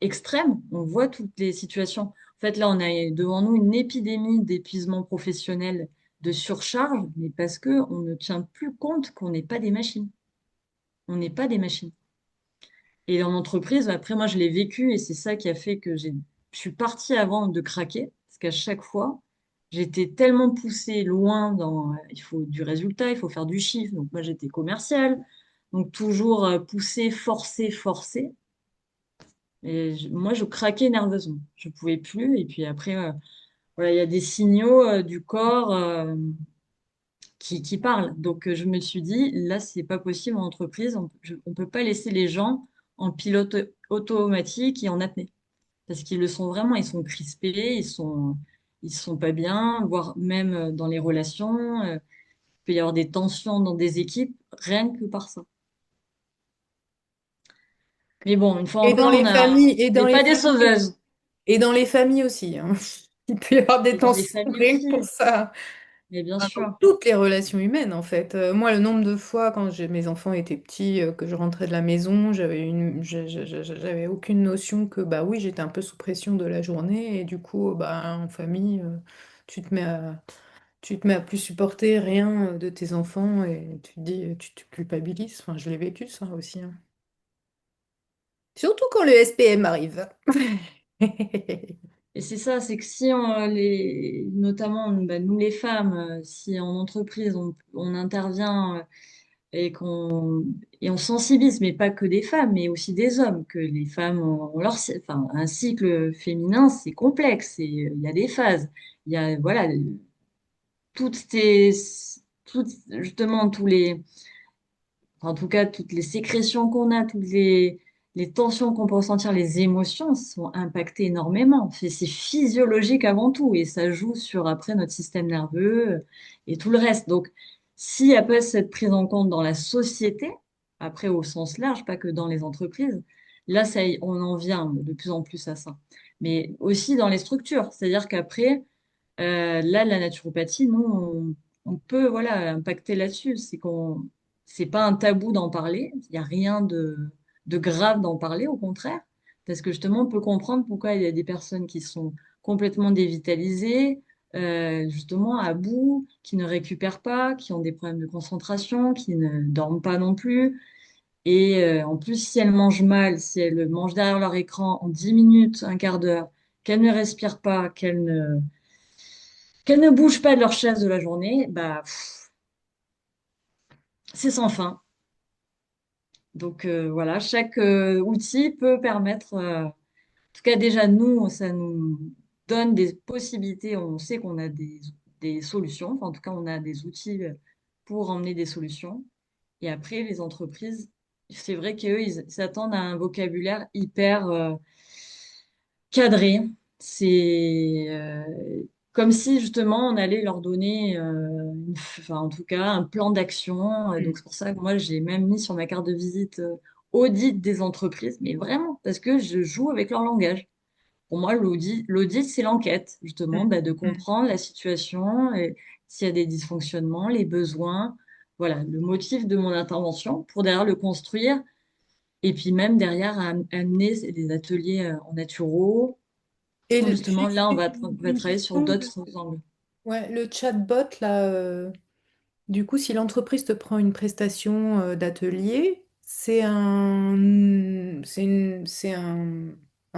extrême. On voit toutes les situations. En fait, là, on a devant nous une épidémie d'épuisement professionnel, de surcharge, mais parce que on ne tient plus compte qu'on n'est pas des machines. On n'est pas des machines. Et en entreprise, après, moi, je l'ai vécu et c'est ça qui a fait que je suis partie avant de craquer. Parce qu'à chaque fois, j'étais tellement poussée loin il faut du résultat, il faut faire du chiffre. Donc, moi, j'étais commerciale. Donc, toujours poussée, forcée, forcée. Et moi, je craquais nerveusement. Je pouvais plus. Et puis après, voilà, il y a des signaux du corps qui parlent. Donc, je me suis dit, là, c'est pas possible en entreprise. On peut pas laisser les gens en pilote automatique et en apnée. Parce qu'ils le sont vraiment, ils sont crispés, ils sont pas bien, voire même dans les relations. Il peut y avoir des tensions dans des équipes, rien que par ça. Mais bon, une fois Et dans encore, les familles, on n'est pas des sauveuses. et dans les familles aussi, hein. Il peut y avoir des Et dans les tensions familles rien que pour aussi, ça. mais bien Enfin, dans sûr. toutes les relations humaines, en fait. Moi, le nombre de fois, quand mes enfants étaient petits, que je rentrais de la maison, j'avais aucune notion que, bah oui, j'étais un peu sous pression de la journée, et du coup, bah, en famille, tu te mets tu te mets à plus supporter rien de tes enfants, et tu te dis, tu te culpabilises. Enfin, je l'ai vécu, ça aussi, hein. Surtout quand le SPM arrive. Et c'est ça, c'est que si notamment bah, nous les femmes, si en entreprise on intervient et on sensibilise, mais pas que des femmes, mais aussi des hommes, que les femmes ont enfin, un cycle féminin, c'est complexe, et il y a des phases, il y a voilà toutes ces toutes justement en tout cas toutes les sécrétions qu'on a, toutes les tensions qu'on peut ressentir, les émotions sont impactées énormément. C'est physiologique avant tout et ça joue sur après notre système nerveux et tout le reste. Donc, s'il n'y a pas cette prise en compte dans la société, après au sens large, pas que dans les entreprises, là, on en vient de plus en plus à ça. Mais aussi dans les structures, c'est-à-dire qu'après, là, la naturopathie, nous, on peut voilà impacter là-dessus. C'est pas un tabou d'en parler. Il n'y a rien de grave d'en parler, au contraire, parce que justement, on peut comprendre pourquoi il y a des personnes qui sont complètement dévitalisées, justement à bout, qui ne récupèrent pas, qui ont des problèmes de concentration, qui ne dorment pas non plus. Et en plus, si elles mangent mal, si elles mangent derrière leur écran en 10 minutes, un quart d'heure, qu'elles ne respirent pas, qu'elles ne bougent pas de leur chaise de la journée, bah, c'est sans fin. Donc voilà, chaque outil peut permettre, en tout cas déjà nous, ça nous donne des possibilités, on sait qu'on a des solutions, enfin, en tout cas on a des outils pour emmener des solutions. Et après, les entreprises, c'est vrai qu'eux, ils s'attendent à un vocabulaire hyper cadré. C'est comme si justement on allait leur donner, enfin en tout cas un plan d'action. Donc c'est pour ça que moi j'ai même mis sur ma carte de visite audit des entreprises, mais vraiment parce que je joue avec leur langage. Pour moi, l'audit c'est l'enquête justement, bah, de comprendre la situation, et s'il y a des dysfonctionnements, les besoins, voilà, le motif de mon intervention pour derrière le construire. Et puis même derrière amener des ateliers en naturo Et Non, justement, juste là, on va une travailler sur question, d'autres angles. ouais, le chatbot, là, du coup, si l'entreprise te prend une prestation d'atelier, c'est un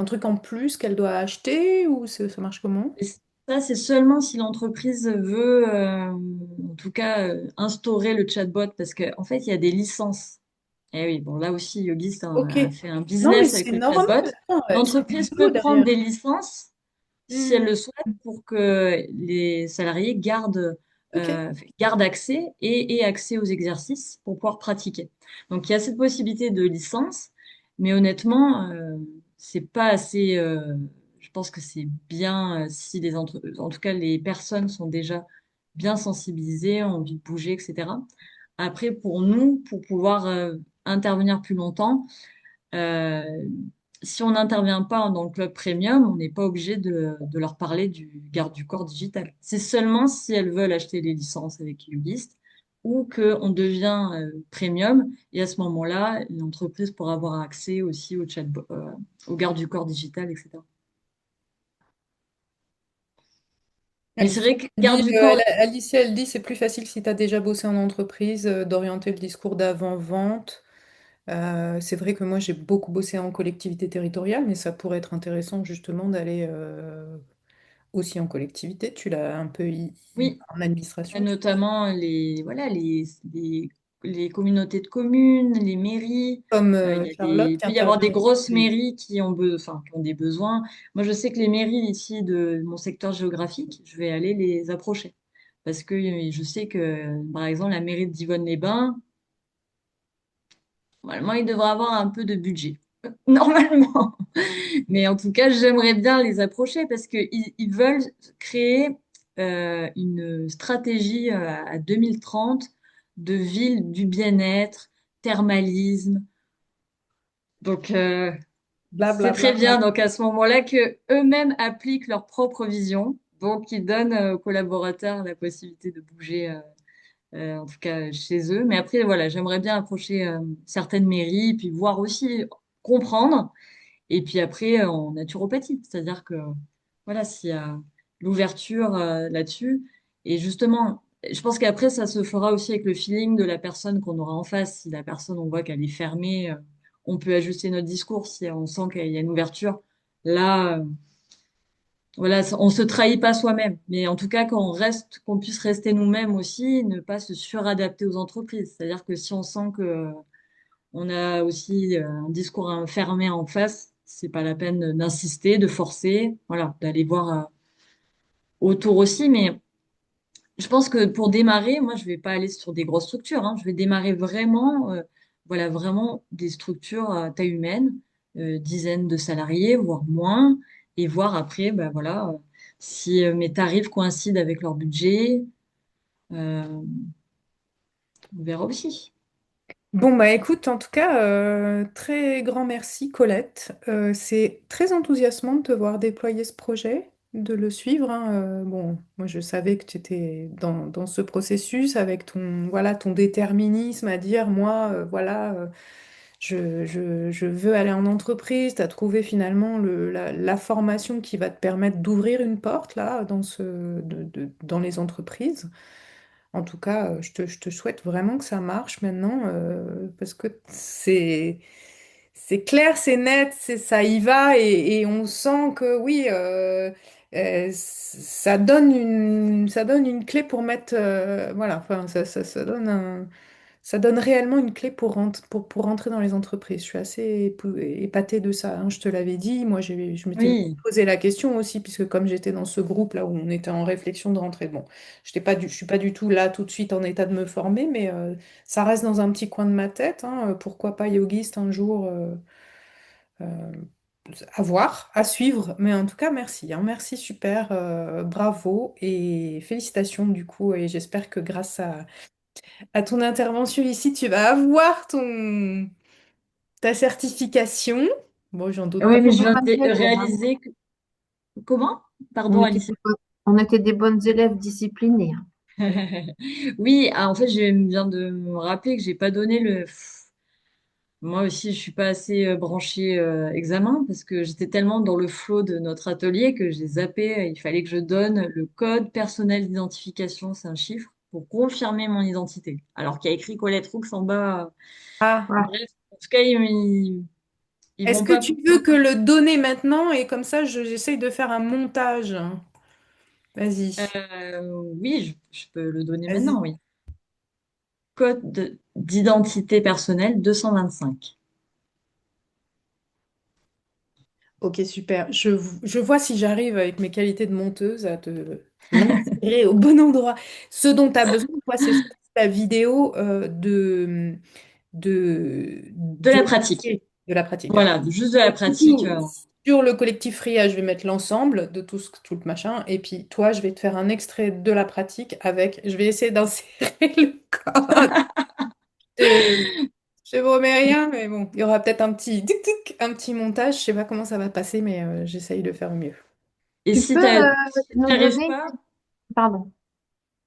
truc en plus qu'elle doit acheter ou ça marche comment? Et ça, c'est seulement si l'entreprise veut, en tout cas, instaurer le chatbot, parce qu'en fait, il y a des licences. Et oui, bon, là aussi, Yogist Ok. a fait un Non, mais business avec c'est le normal. chatbot. Non, c'est du L'entreprise boulot peut prendre derrière. des licences si elle Hmm. le souhaite pour que les salariés Ok. gardent accès et aient accès aux exercices pour pouvoir pratiquer. Donc, il y a cette possibilité de licence, mais honnêtement, c'est pas assez. Je pense que c'est bien si en tout cas, les personnes sont déjà bien sensibilisées, ont envie de bouger, etc. Après, pour nous, pour pouvoir intervenir plus longtemps, euh, si on n'intervient pas dans le club premium, on n'est pas obligé de leur parler du garde du corps digital. C'est seulement si elles veulent acheter les licences avec Ubist ou qu'on devient premium. Et à ce moment-là, l'entreprise pourra avoir accès aussi au chatbot, au garde du corps digital, etc. Mais c'est Alicia, vrai que garde du corps, Alicia, elle dit c'est plus facile si tu as déjà bossé en entreprise d'orienter le discours d'avant-vente. C'est vrai que moi j'ai beaucoup bossé en collectivité territoriale, mais ça pourrait être intéressant justement d'aller aussi en collectivité. Tu l'as un peu oui, en administration. notamment voilà, les communautés de communes, les mairies. Comme Il Charlotte qui peut y avoir intervient des aussi. grosses mairies enfin, qui ont des besoins. Moi, je sais que les mairies ici de mon secteur géographique, je vais aller les approcher. Parce que je sais que, par exemple, la mairie de Divonne-les-Bains, normalement, il devrait avoir un peu de budget. Normalement. Mais en tout cas, j'aimerais bien les approcher parce ils veulent créer une stratégie à 2030 de ville du bien-être, thermalisme. Donc, Bla c'est bla très bla bla. bien. Donc, à ce moment-là, que eux-mêmes appliquent leur propre vision. Donc, ils donnent aux collaborateurs la possibilité de bouger, en tout cas chez eux. Mais après, voilà, j'aimerais bien approcher certaines mairies, puis voir aussi, comprendre. Et puis après, en naturopathie, c'est-à-dire que, voilà, s'il y a l'ouverture là-dessus. Et justement, je pense qu'après, ça se fera aussi avec le feeling de la personne qu'on aura en face. Si la personne, on voit qu'elle est fermée, on peut ajuster notre discours. Si on sent qu'il y a une ouverture, là, voilà, on se trahit pas soi-même. Mais en tout cas, qu'on puisse rester nous-mêmes aussi, ne pas se suradapter aux entreprises. C'est-à-dire que si on sent que on a aussi un discours fermé en face. C'est pas la peine d'insister, de forcer, voilà, d'aller voir autour aussi. Mais je pense que pour démarrer, moi, je vais pas aller sur des grosses structures. Hein. Je vais démarrer vraiment, voilà, vraiment des structures à taille humaine, dizaines de salariés, voire moins, et voir après, ben voilà, si mes tarifs coïncident avec leur budget. On verra aussi. Bon, bah écoute, en tout cas, très grand merci Colette. C'est très enthousiasmant de te voir déployer ce projet, de le suivre, hein. Bon, moi je savais que tu étais dans ce processus avec voilà, ton déterminisme à dire, moi, voilà, je veux aller en entreprise. Tu as trouvé finalement la formation qui va te permettre d'ouvrir une porte là, dans les entreprises. En tout cas, je te souhaite vraiment que ça marche maintenant, parce que c'est clair, c'est net, ça y va, et on sent que oui, ça donne une clé pour mettre, voilà, enfin, ça donne réellement une clé pour rentrer dans les entreprises. Je suis assez épatée de ça, hein, je te l'avais dit. Moi, je m'étais Oui, posé la question aussi, puisque comme j'étais dans ce groupe là où on était en réflexion de rentrer, bon, je suis pas du tout là tout de suite en état de me former, mais ça reste dans un petit coin de ma tête, hein. Pourquoi pas yogiste un jour, euh, à voir, à suivre. Mais en tout cas, merci, hein. Merci, super, bravo et félicitations du coup. Et j'espère que grâce à ton intervention ici, tu vas avoir ta certification. Bon, j'en doute oui, pas. mais C'est je des viens bonnes de élèves, hein. réaliser que... Comment? On Pardon, était Alice. on était des bonnes élèves disciplinés, hein. Oui, en fait, je viens de me rappeler que j'ai pas donné Moi aussi, je suis pas assez branchée examen parce que j'étais tellement dans le flow de notre atelier que j'ai zappé. Il fallait que je donne le code personnel d'identification, c'est un chiffre, pour confirmer mon identité. Alors qu'il y a écrit Colette Roux en bas. Ah, Ouais. Bref, en tout cas, ils Est-ce vont que pas tu veux pouvoir. que le donner maintenant et comme ça, j'essaye de faire un montage. Vas-y. Oui, je peux le donner Vas-y. maintenant, oui. D'identité personnelle 225. Ok, super. Je vois si j'arrive avec mes qualités de monteuse à te l'insérer au bon endroit. Ce dont tu as besoin, toi, c'est surtout la vidéo De de la pratique. de la pratique. Alors, Voilà, juste de la et du pratique. coup, sur le collectif Ria, je vais mettre l'ensemble de tout le machin. Et puis, toi, je vais te faire un extrait de la pratique avec. Je vais essayer d'insérer le code. Je ne promets rien, mais bon, il y aura peut-être un petit tic tic, un petit montage. Je sais pas comment ça va passer, mais j'essaye de faire au mieux. Et Tu si peux si nous t'arrives donner, pas, pardon,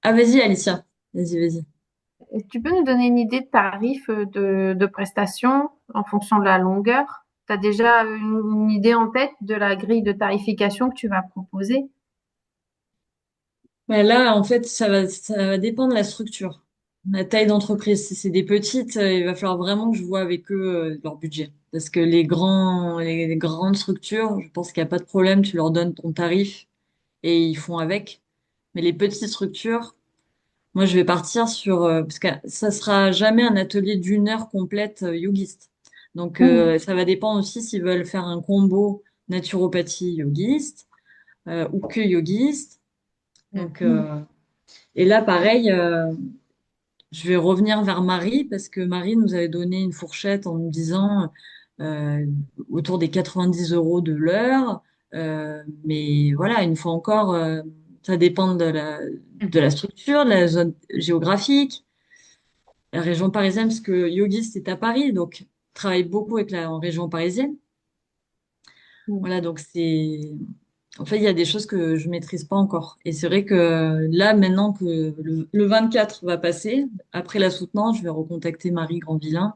ah vas-y Alicia, vas-y. tu peux nous donner une idée de tarif de prestation en fonction de la longueur? Tu as déjà une idée en tête de la grille de tarification que tu vas proposer? Bah là, en fait, ça va dépendre de la structure, la taille d'entreprise. Si c'est des petites, il va falloir vraiment que je vois avec eux leur budget. Parce que les grandes structures, je pense qu'il n'y a pas de problème, tu leur donnes ton tarif et ils font avec. Mais les petites structures, moi, je vais partir sur, parce que ça sera jamais un atelier d'une heure complète yogiste. Donc, Mhm. ça va dépendre aussi s'ils veulent faire un combo naturopathie yogiste ou que yogiste. Donc, et là, pareil, je vais revenir vers Marie parce que Marie nous avait donné une fourchette en nous disant euh, autour des 90 euros de l'heure. Mais voilà, une fois encore, ça dépend de la structure, de la zone géographique. La région parisienne, parce que Yogis est à Paris, donc travaille beaucoup avec en région parisienne. Mhm. Voilà, donc en fait, il y a des choses que je maîtrise pas encore. Et c'est vrai que là, maintenant que le 24 va passer, après la soutenance, je vais recontacter Marie Grandvillain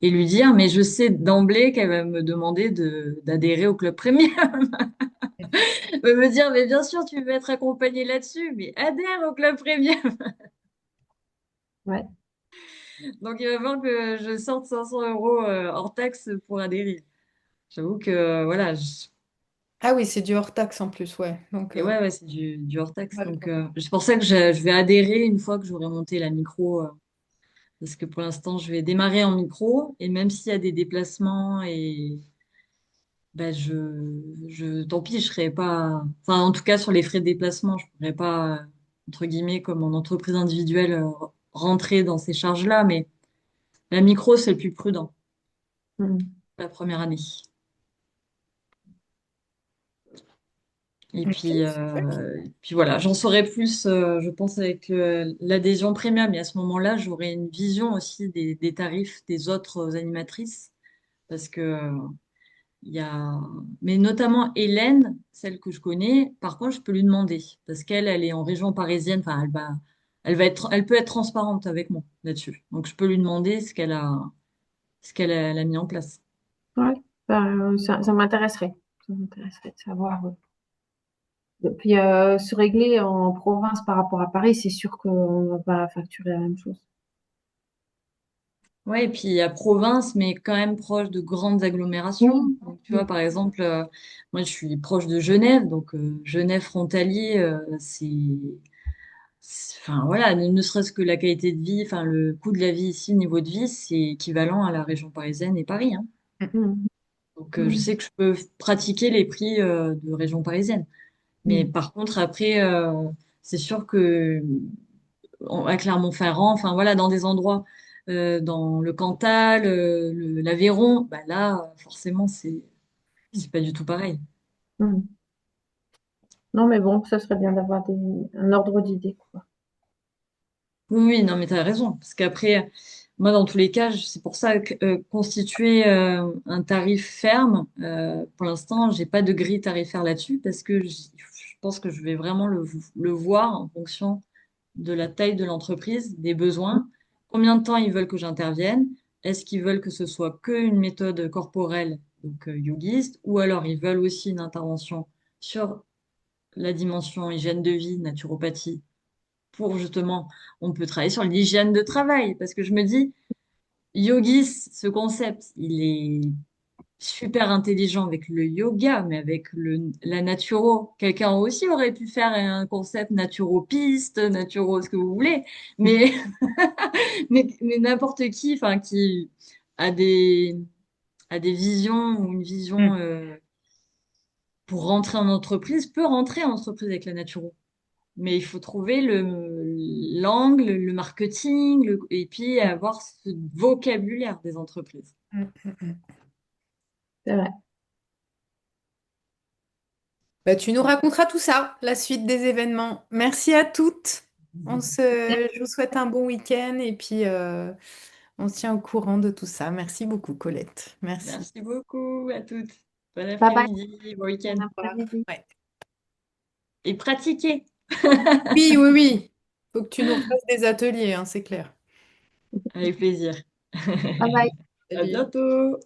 et lui dire, mais je sais d'emblée qu'elle va me demander d'adhérer au club premium. Elle va me dire, mais bien sûr, tu veux être accompagnée là-dessus, mais adhère au club premium. Ouais. Donc, il va falloir que je sorte 500 euros hors taxe pour adhérer. J'avoue que, voilà, Ah oui, c'est du hors taxe en plus, ouais. Donc, et ouais, c'est du hors taxe. ouais, Donc, c'est pour ça que je vais adhérer une fois que j'aurai monté la micro. Parce que pour l'instant, je vais démarrer en micro. Et même s'il y a des déplacements, et ben, tant pis, je serai pas. Enfin, en tout cas, sur les frais de déplacement, je pourrais pas, entre guillemets, comme en entreprise individuelle, rentrer dans ces charges-là. Mais la micro, c'est le plus prudent, Mhm. la première année. ok, super. Et puis voilà, j'en saurai plus, je pense, avec l'adhésion premium. Et à ce moment-là, j'aurai une vision aussi des tarifs des autres animatrices. Parce que il y a, mais notamment Hélène, celle que je connais, par contre, je peux lui demander. Parce elle est en région parisienne. Enfin, elle peut être transparente avec moi là-dessus. Donc, je peux lui demander elle a mis en place. Ouais. Ça m'intéresserait. Ça m'intéresserait de savoir. Et puis, se régler en province par rapport à Paris, c'est sûr qu'on ne va pas facturer la même chose. Ouais, et puis il y a province, mais quand même proche de grandes agglomérations. Oui. Donc, tu vois, par exemple, moi je suis proche de Genève, donc Genève frontalier, enfin voilà, ne serait-ce que la qualité de vie, enfin le coût de la vie ici, niveau de vie, c'est équivalent à la région parisienne et Paris, hein. Mhm. Donc je Mhm. sais que je peux pratiquer les prix de région parisienne. Mais Mm. par contre, après, c'est sûr que à Clermont-Ferrand, enfin voilà, dans des endroits, dans le Cantal, l'Aveyron, bah là, forcément, c'est pas du tout pareil. Mhm. Non, mais bon, ça serait bien d'avoir un ordre d'idée, quoi. Oui, oui, non, mais tu as raison. Parce qu'après, moi, dans tous les cas, c'est pour ça que constituer un tarif ferme, pour l'instant, j'ai pas de grille tarifaire là-dessus parce que je pense que je vais vraiment le voir en fonction de la taille de l'entreprise, des besoins, combien de temps ils veulent que j'intervienne, est-ce qu'ils veulent que ce soit qu'une méthode corporelle, donc yogiste, ou alors ils veulent aussi une intervention sur la dimension hygiène de vie, naturopathie, pour justement, on peut travailler sur l'hygiène de travail, parce que je me dis, yogis, ce concept, il est super intelligent avec le yoga, mais avec la naturo. Quelqu'un aussi aurait pu faire un concept naturopiste, naturo, ce que vous voulez, mais, mais n'importe qui, enfin, qui a a des visions ou une vision Mm. pour rentrer en entreprise, peut rentrer en entreprise avec la naturo. Mais il faut trouver l'angle, le marketing, et puis avoir ce vocabulaire des entreprises. Mm, mm, mm. C'est vrai. Bah, tu nous raconteras tout ça, la suite des événements. Merci à toutes. Je vous souhaite un bon week-end et puis on se tient au courant de tout ça. Merci beaucoup, Colette. Merci. Merci beaucoup à toutes. Bon Bye bye. après-midi, bon week-end. Au revoir. Ouais. Et pratiquez. Oui, oui, oui. Faut que tu nous refasses des ateliers, hein, c'est clair. Avec plaisir. Bye bye. À Salut. bientôt.